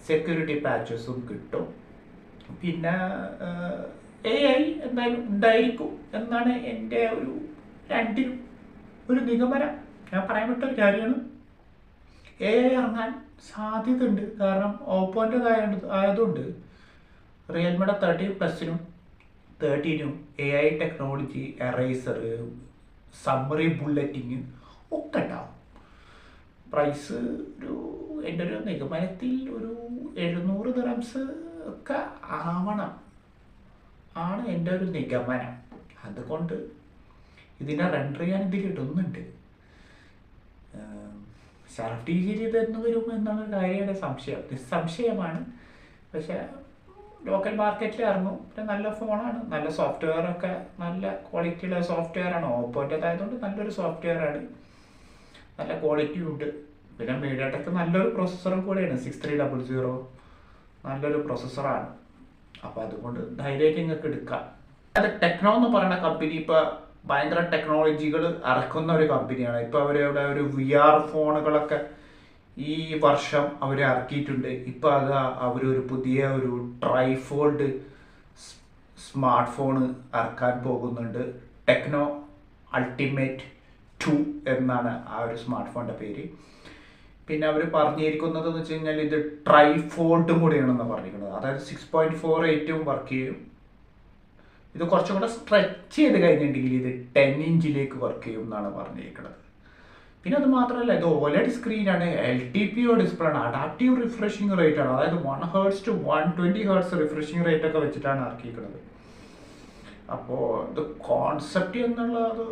സെക്യൂരിറ്റി പാച്ചസും കിട്ടും. പിന്നെ AI എന്തായാലും ഉണ്ടായിരിക്കും എന്നാണ് എൻ്റെ രണ്ടിലും ഒരു നിഗമനം. ഞാൻ പറയാൻ വിട്ട ഒരു കാര്യമാണ്, AI ഇറങ്ങാൻ സാധ്യതയുണ്ട്. കാരണം ഓപ്പോൻ്റെ ആയതുകൊണ്ട് റിയൽമിയുടെ 13+നും 13നും AI ടെക്നോളജി, എറേസർ, സമ്മറി ബുള്ളറ്റിങ് ഒക്കെ ഉണ്ടാവും. പ്രൈസ് എൻ്റെ ഒരു നിഗമനത്തിൽ 700 ദിർഹംസ് ഒക്കെ ആവണം ആണ് എൻ്റെ ഒരു നിഗമനം. അതുകൊണ്ട് ഇതിനെ റെൻഡർ ചെയ്യാൻ ഇതിൽ ഇടുന്നുണ്ട്. ഷാർപ്പ് ടിവിയിൽ ഇതെന്ന് വരും എന്നുള്ള കാര്യമാണ് സംശയം, നിസ്സംശയമാണ്. പക്ഷേ ലോക്കൽ മാർക്കറ്റിൽ ഇറങ്ങും. പിന്നെ നല്ല ഫോണാണ്, നല്ല സോഫ്റ്റ്വെയർ ഒക്കെ നല്ല ക്വാളിറ്റിയുള്ള സോഫ്റ്റ്വെയർ ആണ്. ഓപ്പോൻ്റെതായതുകൊണ്ട് നല്ലൊരു സോഫ്റ്റ്വെയർ ആണ്, നല്ല ക്വാളിറ്റി ഉണ്ട്. പിന്നെ മീഡിയാടെക് നല്ലൊരു പ്രൊസസ്സറും കൂടെയാണ്, 6300 നല്ലൊരു പ്രൊസസ്സറാണ്. അപ്പോൾ അതുകൊണ്ട് ധൈര്യമായിട്ട് നിങ്ങൾക്ക് എടുക്കാം. അത് ടെക്നോ എന്ന് പറയുന്ന കമ്പനി ഇപ്പോൾ ഭയങ്കര ടെക്നോളജികൾ ഇറക്കുന്ന ഒരു കമ്പനിയാണ്. ഇപ്പോൾ അവരുടെ ഒരു VR ഫോണുകളൊക്കെ ഈ വർഷം അവർ ഇറക്കിയിട്ടുണ്ട്. ഇപ്പോൾ അത് അവരൊരു പുതിയ ട്രൈഫോൾഡ് സ്മാർട്ട് ഫോൺ ഇറക്കാൻ പോകുന്നുണ്ട്. ടെക്നോ അൾട്ടിമേറ്റ് 2 എന്നാണ് ആ ഒരു സ്മാർട്ട് ഫോണിൻ്റെ പേര്. പിന്നെ അവർ പറഞ്ഞിരിക്കുന്നത് എന്ന് വെച്ച് കഴിഞ്ഞാൽ ഇത് ട്രൈഫോൾഡും കൂടിയാണെന്ന് പറഞ്ഞിരിക്കുന്നത്. അതായത് 6.48 വർക്ക് ചെയ്യും. ഇത് കുറച്ചും കൂടെ സ്ട്രെച്ച് ചെയ്ത് കഴിഞ്ഞിട്ടുണ്ടെങ്കിൽ ഇത് 10 ഇഞ്ചിലേക്ക് വർക്ക് ചെയ്യും എന്നാണ് പറഞ്ഞിരിക്കുന്നത്. പിന്നെ അത് മാത്രമല്ല, ഇത് OLED സ്ക്രീനാണ്, LTPO ഡിസ്പ്ലേ ആണ്, അഡാപ്റ്റീവ് റിഫ്രഷിംഗ് റേറ്റ് ആണ്. അതായത് 1 Hz to 120 Hz refreshing rate ഒക്കെ വെച്ചിട്ടാണ് ഇറക്കിയിരിക്കുന്നത്. അപ്പോൾ ഇത് കോൺസെപ്റ്റ് എന്നുള്ളത്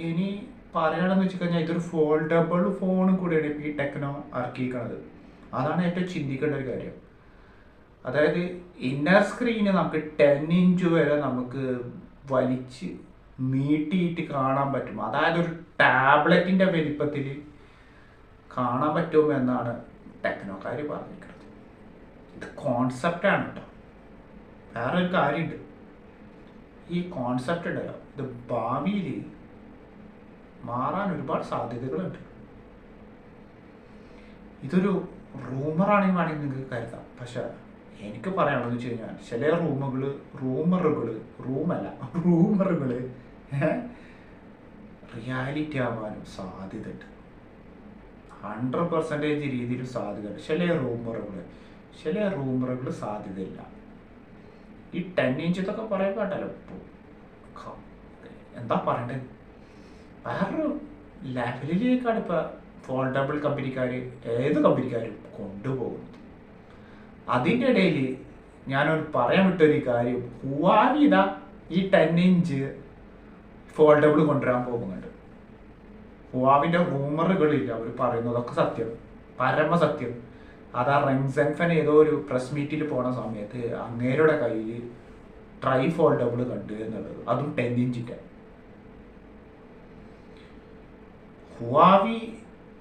ഇനി പറയുകയാണെന്ന് വെച്ച് കഴിഞ്ഞാൽ ഇതൊരു ഫോൾഡബിൾ ഫോണും കൂടിയാണ് ഇപ്പോൾ ഈ ടെക്നോ ഇറക്കിയിരിക്കുന്നത്. അതാണ് ഏറ്റവും ചിന്തിക്കേണ്ട ഒരു കാര്യം. അതായത് ഇന്നർ സ്ക്രീന് നമുക്ക് 10 ഇഞ്ച് വരെ നമുക്ക് വലിച്ച് നീട്ടിയിട്ട് കാണാൻ പറ്റും. അതായത് ഒരു ടാബ്ലറ്റിൻ്റെ വലിപ്പത്തിൽ കാണാൻ പറ്റുമെന്നാണ് ടെക്നോക്കാർ പറഞ്ഞിരിക്കുന്നത്. ഇത് കോൺസെപ്റ്റാണ് കേട്ടോ. വേറൊരു കാര്യമുണ്ട്, ഈ കോൺസെപ്റ്റ് ഉണ്ടല്ലോ, ഇത് ഭാവിയിൽ മാറാൻ ഒരുപാട് സാധ്യതകളുണ്ട്. ഇതൊരു റൂമറാണെങ്കിൽ വേണമെങ്കിൽ നിങ്ങൾക്ക് കരുതാം. പക്ഷെ എനിക്ക് പറയാനുള്ളത് വെച്ച് കഴിഞ്ഞാൽ ചില റൂമറുകൾ റിയാലിറ്റി ആവാനും സാധ്യതയുണ്ട്. 100% രീതിയിൽ സാധ്യതയുണ്ട്. ചില റൂമറുകൾ സാധ്യതയില്ല. ഈ 10 ഇഞ്ച് ഇതൊക്കെ പറയാൻ പാട്ടല്ലോ, എന്താ പറയണ്ടത്, വേറൊരു ലെവലിലേക്കാണ് ഇപ്പോൾ ഫോൾഡബിൾ ഏത് കമ്പനിക്കാരും കൊണ്ടുപോകുന്നത്. അതിൻ്റെ ഇടയിൽ ഞാനൊരു പറയാൻ വിട്ടൊരു കാര്യം, ഹുവാവി ഇതാ ഈ 10 ഇഞ്ച് ഫോൾഡബിൾ കൊണ്ടുവരാൻ പോകുന്നുണ്ട്. ഹുവാവിൻ്റെ റൂമറുകളില്ല, അവർ പറയുന്നതൊക്കെ സത്യം, പരമസത്യം. അതാ റെങ്സെൻഫൻ ഏതോ ഒരു പ്രസ് മീറ്റിൽ പോണ സമയത്ത് അങ്ങേരുടെ കയ്യിൽ ട്രൈ ഫോൾഡബിൾ കണ്ടു എന്നുള്ളത്, അതും 10 ഇഞ്ചിൻ്റെ. ഹുവാവി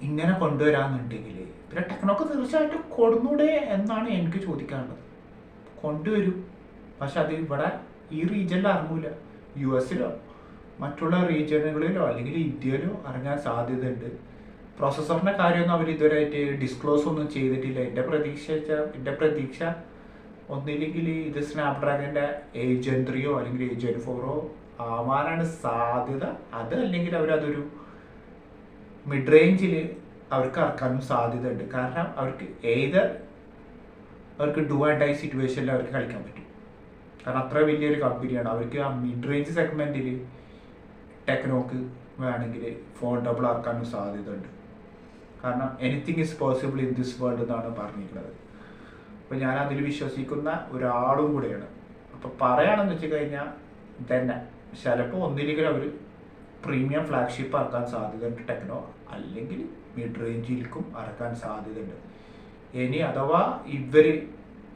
ഇങ്ങനെ കൊണ്ടുവരാന്നുണ്ടെങ്കിൽ പിന്നെ ടെക്നോക്ക് തീർച്ചയായിട്ടും കൊടുന്നൂടെ എന്നാണ് എനിക്ക് ചോദിക്കാനുള്ളത്. കൊണ്ടുവരും, പക്ഷെ അത് ഇവിടെ ഈ റീജിയനിൽ ഇറങ്ങൂല. US-ലോ മറ്റുള്ള റീജിയനുകളിലോ അല്ലെങ്കിൽ ഇന്ത്യയിലോ ഇറങ്ങാൻ സാധ്യതയുണ്ട്. പ്രോസസ്സറിൻ്റെ കാര്യമൊന്നും അവർ ഇതുവരെയായിട്ട് ഡിസ്ക്ലോസ് ഒന്നും ചെയ്തിട്ടില്ല. എൻ്റെ പ്രതീക്ഷ ഒന്നില്ലെങ്കിൽ ഇത് സ്നാപ്ഡ്രാഗൻ്റെ Gen 3 അല്ലെങ്കിൽ Gen 4 ആവാനാണ് സാധ്യത. അത് അല്ലെങ്കിൽ അവരതൊരു മിഡ് റേഞ്ചിൽ അവർക്ക് ഇറക്കാനും സാധ്യതയുണ്ട്. കാരണം അവർക്ക് ഡു ആൻഡ് ഡൈ സിറ്റുവേഷനിൽ അവർക്ക് കളിക്കാൻ പറ്റും. കാരണം അത്ര വലിയൊരു കമ്പനിയാണ്. അവർക്ക് ആ മിഡ് റേഞ്ച് സെഗ്മെൻറ്റിൽ ടെക്നോക്ക് വേണമെങ്കിൽ ഫോൾഡബിൾ ഇറക്കാനും സാധ്യതയുണ്ട്. കാരണം anything is possible in this world എന്നാണ് പറഞ്ഞിട്ടുള്ളത്. അപ്പോൾ ഞാൻ അതിൽ വിശ്വസിക്കുന്ന ഒരാളും കൂടെയാണ്. അപ്പോൾ പറയുകയാണെന്ന് വെച്ച് കഴിഞ്ഞാൽ തന്നെ ചിലപ്പോൾ ഒന്നില്ലെങ്കിൽ അവർ പ്രീമിയം ഫ്ലാഗ്ഷിപ്പ് ഇറക്കാൻ സാധ്യതയുണ്ട് ടെക്നോ, അല്ലെങ്കിൽ മിഡ് റേഞ്ചിലേക്കും ഇറക്കാൻ സാധ്യതയുണ്ട്. ഇനി അഥവാ ഇവർ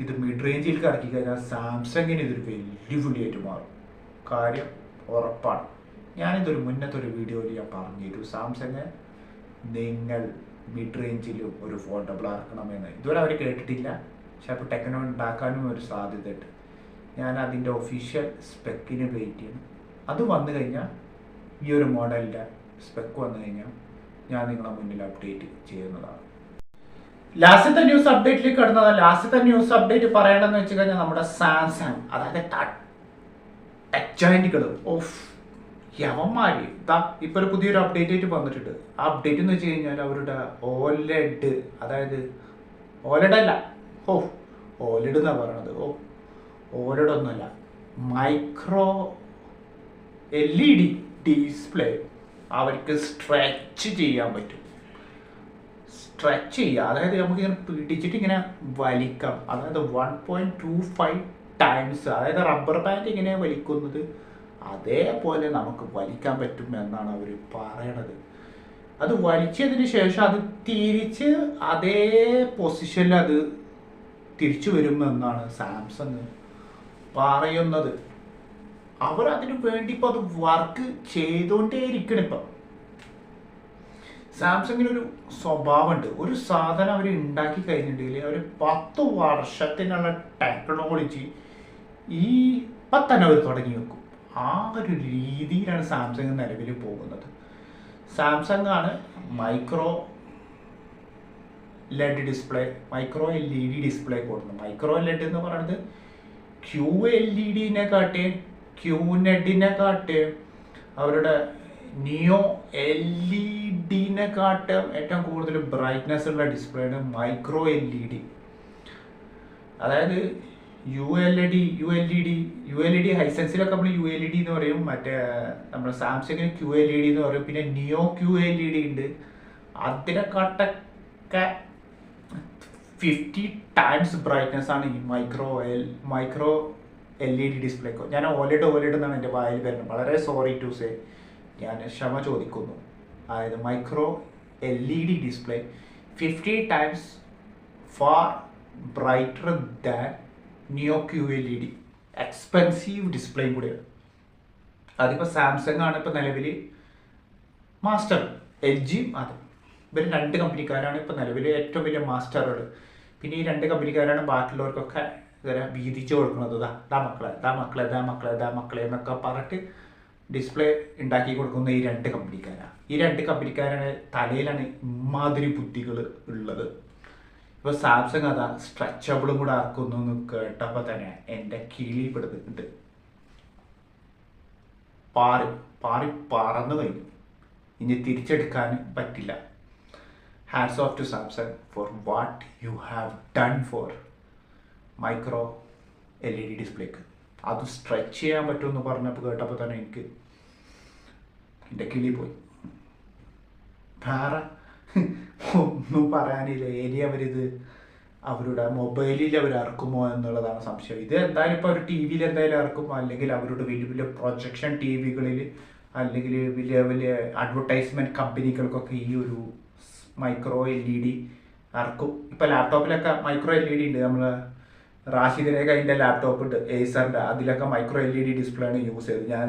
ഇത് മിഡ് റേഞ്ചിലേക്ക് ഇറക്കി കഴിഞ്ഞാൽ സാംസങ്ങിന് ഇതൊരു വെല്ലുവിളിയായിട്ട് മാറും. കാര്യം ഉറപ്പാണ്. ഞാനിതൊരു മുന്നത്തെ വീഡിയോയിൽ ഞാൻ പറഞ്ഞിരുന്നു, സാംസങ് നിങ്ങൾ മിഡ് റേഞ്ചിലും ഒരു ഫോൾഡബിൾ ഇറക്കണമെന്ന്. ഇതുവരെ അവർ കേട്ടിട്ടില്ല, പക്ഷെ അപ്പോൾ ടെക്നോ ഉണ്ടാക്കാനും ഒരു സാധ്യതയുണ്ട്. ഞാൻ അതിൻ്റെ ഒഫീഷ്യൽ സ്പെക്കിന് വെയിറ്റ് ചെയ്യണം. അത് വന്നു കഴിഞ്ഞാൽ, ഈ ഒരു മോഡലിൻ്റെ സ്പെക്ക് വന്നു കഴിഞ്ഞാൽ ഞാൻ നിങ്ങളെ മുന്നിൽ അപ്ഡേറ്റ് ചെയ്യുന്നതാണ്. ലാസ്റ്റത്തെ ന്യൂസ് അപ്ഡേറ്റിലേക്ക് കിടന്നത്, ലാസ്റ്റത്തെ ന്യൂസ് അപ്ഡേറ്റ് പറയണമെന്ന് വെച്ച് കഴിഞ്ഞാൽ നമ്മുടെ സാംസങ്, അതായത് ടച്ച് ജോയിന്റുകൾ ഓഫ് യവന്മാർ ഇതാ ഇപ്പോൾ ഒരു പുതിയൊരു അപ്ഡേറ്റ് ആയിട്ട് വന്നിട്ടുണ്ട്. ആ അപ്ഡേറ്റ് എന്ന് വെച്ച് കഴിഞ്ഞാൽ അവരുടെ ഓലെഡ്, അതായത് ഓലെഡ് അല്ല, ഓലെഡ് എന്നാണ് പറയണത്. ഓലെഡ് ഒന്നുമല്ല, മൈക്രോ LED ഡിസ്പ്ലേ അവർക്ക് സ്ട്രെച്ച് ചെയ്യാൻ പറ്റും. സ്ട്രെച്ച് ചെയ്യുക, അതായത് നമുക്കിങ്ങനെ പിടിച്ചിട്ട് ഇങ്ങനെ വലിക്കാം. അതായത് 1.25 ടൈംസ്, അതായത് റബ്ബർ ബാൻഡ് ഇങ്ങനെ വലിക്കുന്നത് അതേപോലെ നമുക്ക് വലിക്കാൻ പറ്റും എന്നാണ് അവർ പറയണത്. അത് വലിച്ചതിന് ശേഷം അത് തിരിച്ച് അതേ പൊസിഷനിൽ അത് തിരിച്ചു വരുമെന്നാണ് സാംസങ് പറയുന്നത്. അവരതിനു വേണ്ടി ഇപ്പോൾ അത് വർക്ക് ചെയ്തുകൊണ്ടേ ഇരിക്കണം. ഇപ്പം സാംസങ്ങിനൊരു സ്വഭാവമുണ്ട്, ഒരു സാധനം അവർ ഉണ്ടാക്കി കഴിഞ്ഞിട്ടുണ്ടെങ്കിൽ അവർ 10 വർഷത്തിനുള്ള ടെക്നോളജി ഇപ്പം തന്നെ അവർ തുടങ്ങി വെക്കും. ആ ഒരു രീതിയിലാണ് സാംസങ് നിലവിൽ പോകുന്നത്. സാംസങ് ആണ് മൈക്രോ LED ഡിസ്പ്ലേ കൊടുക്കുന്നത്. മൈക്രോ LED എന്ന് പറയുന്നത് QLED-നെക്കാട്ടും അവരുടെ നിയോ LED-നെക്കാട്ടും ഏറ്റവും കൂടുതൽ ബ്രൈറ്റ്നെസ് ഉള്ള ഡിസ്പ്ലേയാണ് മൈക്രോ LED. അതായത് ULED ഹൈസെൻസിലൊക്കെ നമ്മൾ ULED എന്ന് പറയും, മറ്റേ നമ്മുടെ സാംസങ്ങിന് QLED എന്ന് പറയും, പിന്നെ നിയോ QLED ഉണ്ട്. അതിനെക്കാട്ടൊക്കെ 50 ടൈംസ് ബ്രൈറ്റ്നെസ് ആണ് ഈ മൈക്രോ LED ഡിസ്പ്ലേക്ക്. ഞാൻ ഓലെഡ് എന്നാണ് എൻ്റെ വായിൽ വരുന്നത്, വളരെ സോറി ടു സേ, ഞാൻ ക്ഷമ ചോദിക്കുന്നു. അതായത് micro LED display 50 times far brighter than neo QLED. Expensive ഡിസ്പ്ലേയും കൂടിയാണ്. അതിപ്പോൾ സാംസങ് ആണ് ഇപ്പോൾ നിലവിൽ മാസ്റ്റർ. LGയും അതെ, ഇവർ 2 കമ്പനിക്കാരാണ് ഇപ്പോൾ നിലവിൽ ഏറ്റവും വലിയ മാസ്റ്ററുകൾ. പിന്നെ ഈ 2 കമ്പനിക്കാരാണ് ബാക്കിയുള്ളവർക്കൊക്കെ വീതിച്ചു കൊടുക്കുന്നത്. ദാ മക്കളെ എന്നൊക്കെ പറഞ്ഞിട്ട് ഡിസ്പ്ലേ ഉണ്ടാക്കി കൊടുക്കുന്ന ഈ 2 കമ്പനിക്കാരാണ്. ഈ 2 കമ്പനിക്കാരാണ് തലയിലാണ് ഇമാതിരി ബുദ്ധികൾ ഉള്ളത്. ഇപ്പോൾ സാംസങ് അതാ സ്ട്രെച്ചബിളും കൂടെ ആക്കുന്നു എന്ന് കേട്ടപ്പോൾ തന്നെ എൻ്റെ കിളി പെടുന്നുണ്ട്. പാറി പറന്നു കഴിഞ്ഞു, ഇനി തിരിച്ചെടുക്കാൻ പറ്റില്ല. Hats off to Samsung for what you have done for micro LED ഡിസ്പ്ലേക്ക്. അത് സ്ട്രെച്ച് ചെയ്യാൻ പറ്റുമെന്ന് പറഞ്ഞപ്പോൾ കേട്ടപ്പോൾ തന്നെ എൻ്റെ കിളി പോയി. വേറെ ഒന്നും പറയാനില്ല. ഇനി അവരുടെ മൊബൈലിൽ അവർ ഇറക്കുമോ എന്നുള്ളതാണ് സംശയം. ഇത് എന്തായാലും ഇപ്പോൾ അവർ TV-യിൽ എന്തായാലും ഇറക്കും, അല്ലെങ്കിൽ അവരുടെ വലിയ വലിയ പ്രൊജക്ഷൻ TV-കളിൽ, അല്ലെങ്കിൽ വലിയ വലിയ അഡ്വർടൈസ്മെൻറ്റ് കമ്പനികൾക്കൊക്കെ ഈ ഒരു മൈക്രോ LED ഇറക്കും. ഇപ്പോൾ ലാപ്ടോപ്പിലൊക്കെ മൈക്രോ LED ഉണ്ട്. നമ്മൾ റാഷിദിനൊക്കെ അതിൻ്റെ ലാപ്ടോപ്പ് ഉണ്ട്, ഏസറിൻ്റെ, അതിലൊക്കെ മൈക്രോ LED ഡിസ്പ്ലേ ആണ് യൂസ് ചെയ്തത്. ഞാൻ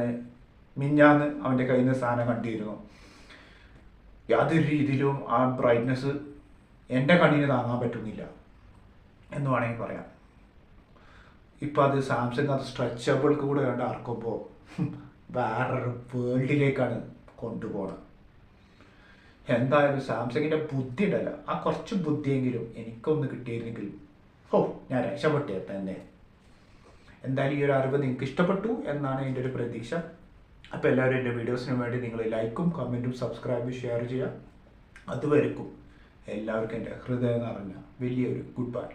മിഞ്ഞാന്ന് അവൻ്റെ കയ്യിൽ നിന്ന് സാധനം കണ്ടിരുന്നു. യാതൊരു രീതിയിലും ആ ബ്രൈറ്റ്നെസ് എൻ്റെ കണ്ണിന് താങ്ങാൻ പറ്റുന്നില്ല എന്ന് വേണമെങ്കിൽ പറയാം. ഇപ്പം അത് സാംസങ് അത് സ്ട്രെച്ചബിൾക്ക് കൂടെ കണ്ട് ഇറക്കുമ്പോൾ വേറൊരു വേൾഡിലേക്കാണ് കൊണ്ടുപോകണം. എന്തായാലും സാംസങ്ങിൻ്റെ ബുദ്ധി ഉണ്ടല്ലോ, ആ കുറച്ച് ബുദ്ധിയെങ്കിലും എനിക്കൊന്ന് കിട്ടിയിരുന്നെങ്കിൽ ഞാൻ രക്ഷപ്പെട്ടേ തന്നെ. എന്തായാലും ഈ ഒരു അറിവ് നിങ്ങൾക്ക് ഇഷ്ടപ്പെട്ടു എന്നാണ് എൻ്റെ ഒരു പ്രതീക്ഷ. അപ്പോൾ എല്ലാവരും എൻ്റെ വീഡിയോസിന് വേണ്ടി നിങ്ങൾ ലൈക്കും കമൻറ്റും സബ്സ്ക്രൈബും ഷെയർ ചെയ്യുക. അതുവരെക്കും എല്ലാവർക്കും എൻ്റെ ഹൃദയം നിറഞ്ഞ വലിയൊരു ഗുഡ് ബൈ.